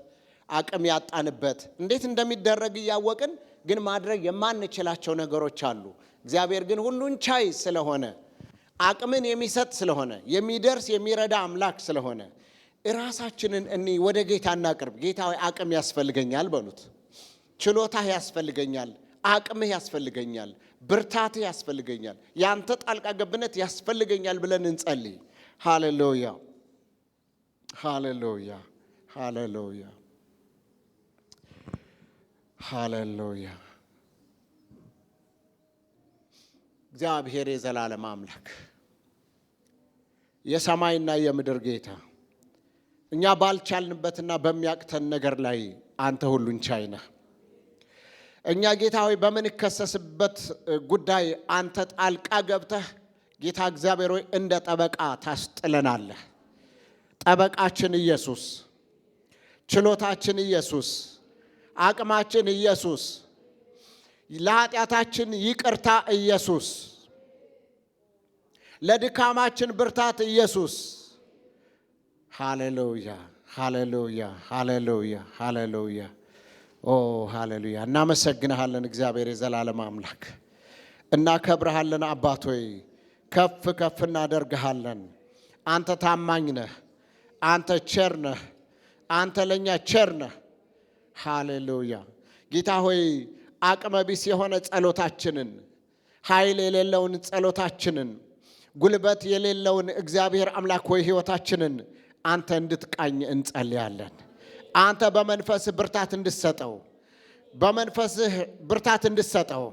አቅም ያጣንበት እንዴት እንደሚደረግ ያወቅን ግን ማድረግ የማንችላቸው ነገሮች አሉ እግዚአብሔር ግን ሁሉን ቻይ ስለሆነ አቅምን የሚሰጥ ስለሆነ የሚደርስ የሚረዳ አምላክ ስለሆነ ራሳችንን ወደ ጌታ እናቀርብ ጌታ ሆይ አቅም ያስፈልገኛል በሉት ችሎታ ያስፈልገኛል አቅምህ ያስፈልገኛል ብርታት ያስፈልገኛል ያንተ ጣልቃ ገብነት ያስፈልገኛል ብለን እንጸልይ ሃሌሉያ ሃሌሉያ ሃሌሉያ ሃሌሉያ እግዚአብሔር የዘላለም አምላክ የሰማይና የምድር ጌታ እኛ ባልቻልንበትና በሚያቅተን ነገር ላይ አንተ ሁሉን ቻይ ነህ እኛ ጌታ ሆይ በመንከሰስበት ጉዳይ አንተ ጣልቃ ገብተህ ጌታ እግዚአብሔር ሆይ እንደ ጠበቃ ታስጥለናለህ ጠበቃችን ኢየሱስ ችሎታችን ኢየሱስ አቅማችን ኢየሱስ ለኃጢአታችን ይቅርታ ኢየሱስ ለድካማችን ብርታት ኢየሱስ ሃሌሉያ ሃሌሉያ ሃሌሉያ ሃሌሉያ ኦ ሃሌሉያ እናመሰግንሃለን እግዚአብሔር የዘላለም አምላክ እናከብርሃለን አባት ሆይ ከፍ ከፍ እናደርግሃለን አንተ ታማኝ ነህ አንተ ቸር ነህ አንተ ለኛ ቸር ነህ ሃሌሉያ ጌታ ሆይ አቅመ ቢስ የሆነ ጸሎታችንን ኃይል የሌለውን ጸሎታችንን ጉልበት የሌለውን እግዚአብሔር አምላክ ሆይ ሕይወታችንን አንተ እንድትቃኝ እንጸልያለን አንተ በመንፈስ ብርታት እንድትሰጠው በመንፈስህ ብርታት እንድትሰጠው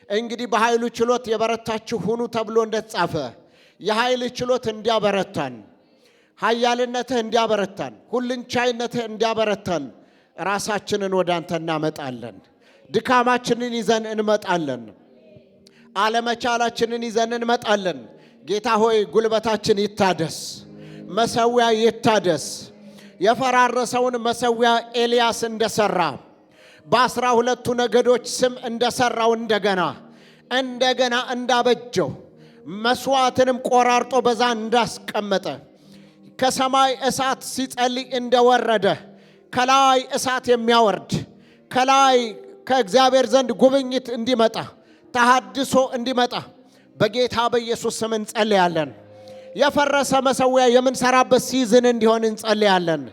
እንግዲህ በኃይሉ ችሎት የበረታችሁ ሁኑ ተብሎ እንደተጻፈ የኃይል ችሎት እንዲያበረታን ኃያልነትህ እንዲያበረታን ሁሉን ቻይነትህ እንዲያበረታን ራሳችንን ወደ አንተ እናመጣለን ድካማችንን ይዘን እንመጣለን አለመቻላችንን ይዘን እንመጣለን ጌታ ሆይ ጉልበታችን ይታደስ መሰዊያ ይታደስ የፈራረሰውን መሰዊያ ኤልያስ እንደሰራ በ12 ነገዶች ስም እንደሰራው እንደገና እንዳበጀው መስዋዕትንም ቆራርጦ በዛ እንዳስቀመጠ ከሰማይ እሳት ሲጸልይ እንደወረደ ከላይ እሳት የሚያወርድ ከላይ ከእግዚአብሔር ዘንድ ጉብኝት እንዲመጣ ተሐድሶ እንዲመጣ በጌታ በኢየሱስ ስም እንጸልያለን የፈረሰ መሰዊያ የምንሰራበት ሲዝን እንዲሆን እንጸልያለን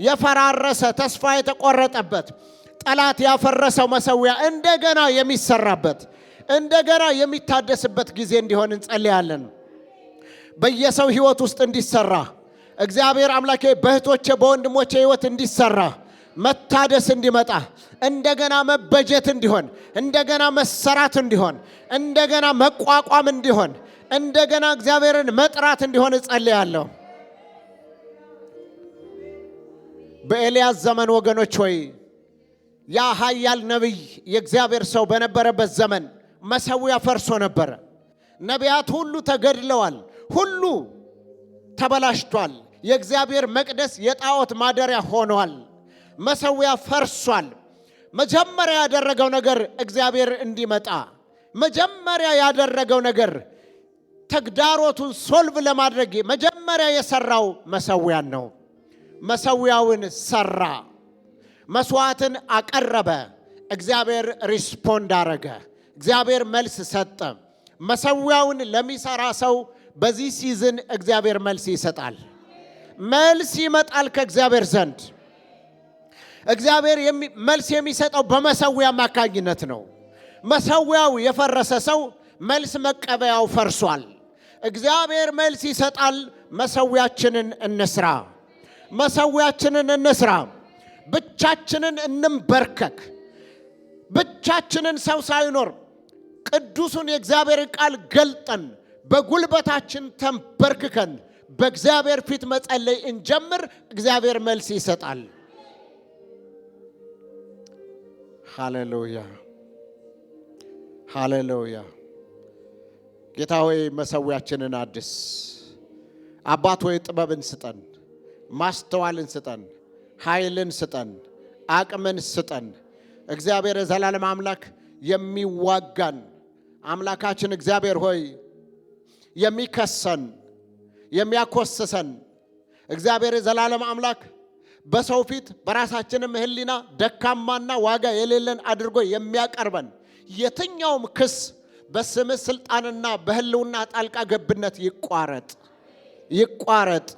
የፈራረሰ ተስፋ የተቆረጠበት ጠላት ያፈረሰው መሰዊያ እንደገና የሚሰራበት እንደገና የሚታደስበት ጊዜ እንዲሆን እንጸልያለን በየሰው ሕይወት ውስጥ እንዲሰራ እግዚአብሔር አምላኬ በእህቶቼ በወንድሞቼ ሕይወት እንዲሰራ መታደስ እንዲመጣ እንደገና መበጀት እንዲሆን እንደገና መሰራት እንዲሆን እንደገና መቋቋም እንዲሆን እንደገና እግዚአብሔርን መጥራት እንዲሆን እጸልያለሁ በኤልያስ ዘመን ወገኖች ሆይ ያ ኃያል ነብይ የእግዚአብሔር ሰው በነበረበት ዘመን መሰዊያ ፈርሶ ነበር ነቢያት ሁሉ ተገድለዋል ሁሉ ተበላሽቷል የእግዚአብሔር መቅደስ የጣዖት ማደሪያ ሆኗል መሰዊያ ፈርሷል መጀመሪያ ያደረገው ነገር እግዚአብሔር እንዲመጣ መጀመሪያ ያደረገው ነገር ተግዳሮቱን ሶልቭ ለማድረግ መጀመሪያ የሰራው መሰዊያን ነው መሰዊያውን ሰራ መስዋዕትን አቀረበ እግዚአብሔር ሪስፖንድ አረገ እግዚአብሔር መልስ ሰጠ መሰዊያውን ለሚሰራ ሰው በዚህ ሲዝን እግዚአብሔር መልስ ይሰጣል መልስ ይመጣል ከእግዚአብሔር ዘንድ እግዚአብሔር መልስ የሚሰጠው በመሰዊያ አማካኝነት ነው መሰዊያው የፈረሰ ሰው መልስ መቀበያው ፈርሷል እግዚአብሔር መልስ ይሰጣል መሰዊያችንን እንስራ ብቻችንን እንንበርከክ ብቻችንን ሰው ሳይኖር ቅዱሱን የእግዚአብሔር ቃል ገልጠን በጉልበታችን ተንበርክከን በእግዚአብሔር ፊት መጸለይ እንጀምር እግዚአብሔር መልስ ይሰጣል ሃሌሉያ ሃሌሉያ ጌታ ሆይ መሰዊያችንን አድስ አባት ሆይ ጥበብን ስጠን ማስተዋልን ስጠን ኃይልን ስጠን አቅምን ስጠን እግዚአብሔር የዘላለም አምላክ የሚዋጋን አምላካችን እግዚአብሔር ሆይ የሚከሰን የሚያኮስሰን እግዚአብሔር የዘላለም አምላክ በሰው ፊት በራሳችንም ሕሊና ደካማና ዋጋ የሌለን አድርጎ የሚያቀርበን የትኛውም ክስ በስም ስልጣንና በህልውና ጣልቃ ገብነት ይቋረጥ ይቋረጥ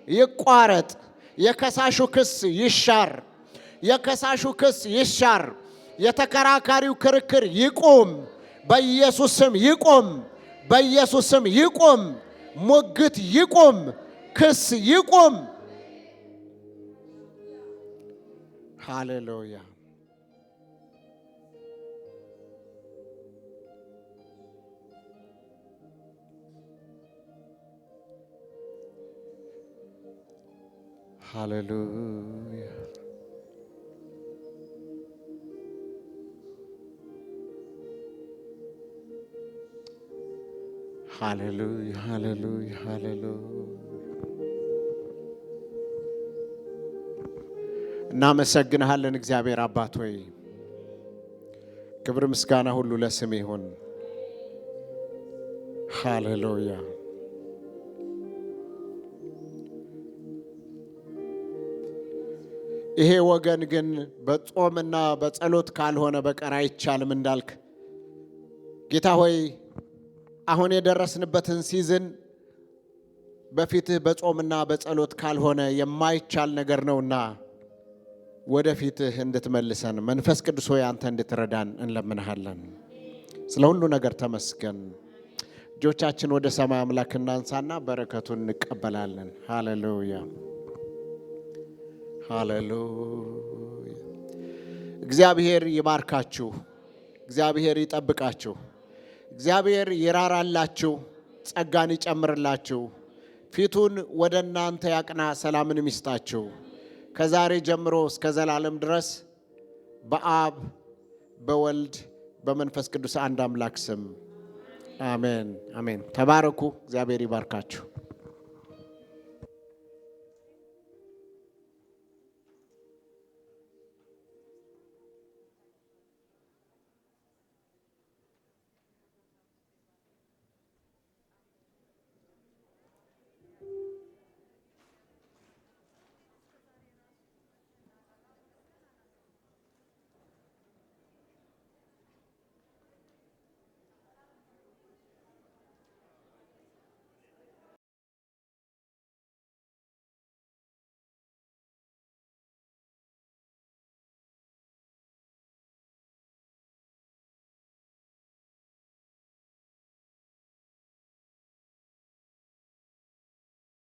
ይቋረጥ። የከሳሹ ክስ ይሻር፣ የከሳሹ ክስ ይሻር። የተከራካሪው ክርክር ይቁም፣ በኢየሱስ ስም ይቁም፣ በኢየሱስ ስም ይቁም። ሙግት ይቁም፣ ክስ ይቁም። ሃሌሉያ። ሃሌሉያ። ሃሌሉያ ሃሌሉያ ሃሌሉያ። እናመሰግንሃለን እግዚአብሔር አባት ሆይ፣ ክብር ምስጋና ሁሉ ለስም ይሁን። ሃሌሉያ። ይሄ ወገን ግን በጾምና በጸሎት ካልሆነ በቀር አይቻልም እንዳልክ ጌታ ሆይ አሁን የደረስንበትን ሲዝን በፊትህ በጾምና በጸሎት ካልሆነ የማይቻል ነገር ነውና ወደፊትህ እንድትመልሰን መንፈስ ቅዱስ ሆይ አንተ እንድትረዳን እንለምንሃለን። ስለ ሁሉ ነገር ተመስገን። እጆቻችን ወደ ሰማይ አምላክ እናንሳና በረከቱን እንቀበላለን። ሃሌሉያ ሃሌሉያ። እግዚአብሔር ይባርካችሁ፣ እግዚአብሔር ይጠብቃችሁ፣ እግዚአብሔር ይራራላችሁ፣ ጸጋን ይጨምርላችሁ፣ ፊቱን ወደ እናንተ ያቅና፣ ሰላምን ይስጣችሁ። ከዛሬ ጀምሮ እስከ ዘላለም ድረስ በአብ በወልድ በመንፈስ ቅዱስ አንድ አምላክ ስም አሜን አሜን። ተባረኩ። እግዚአብሔር ይባርካችሁ።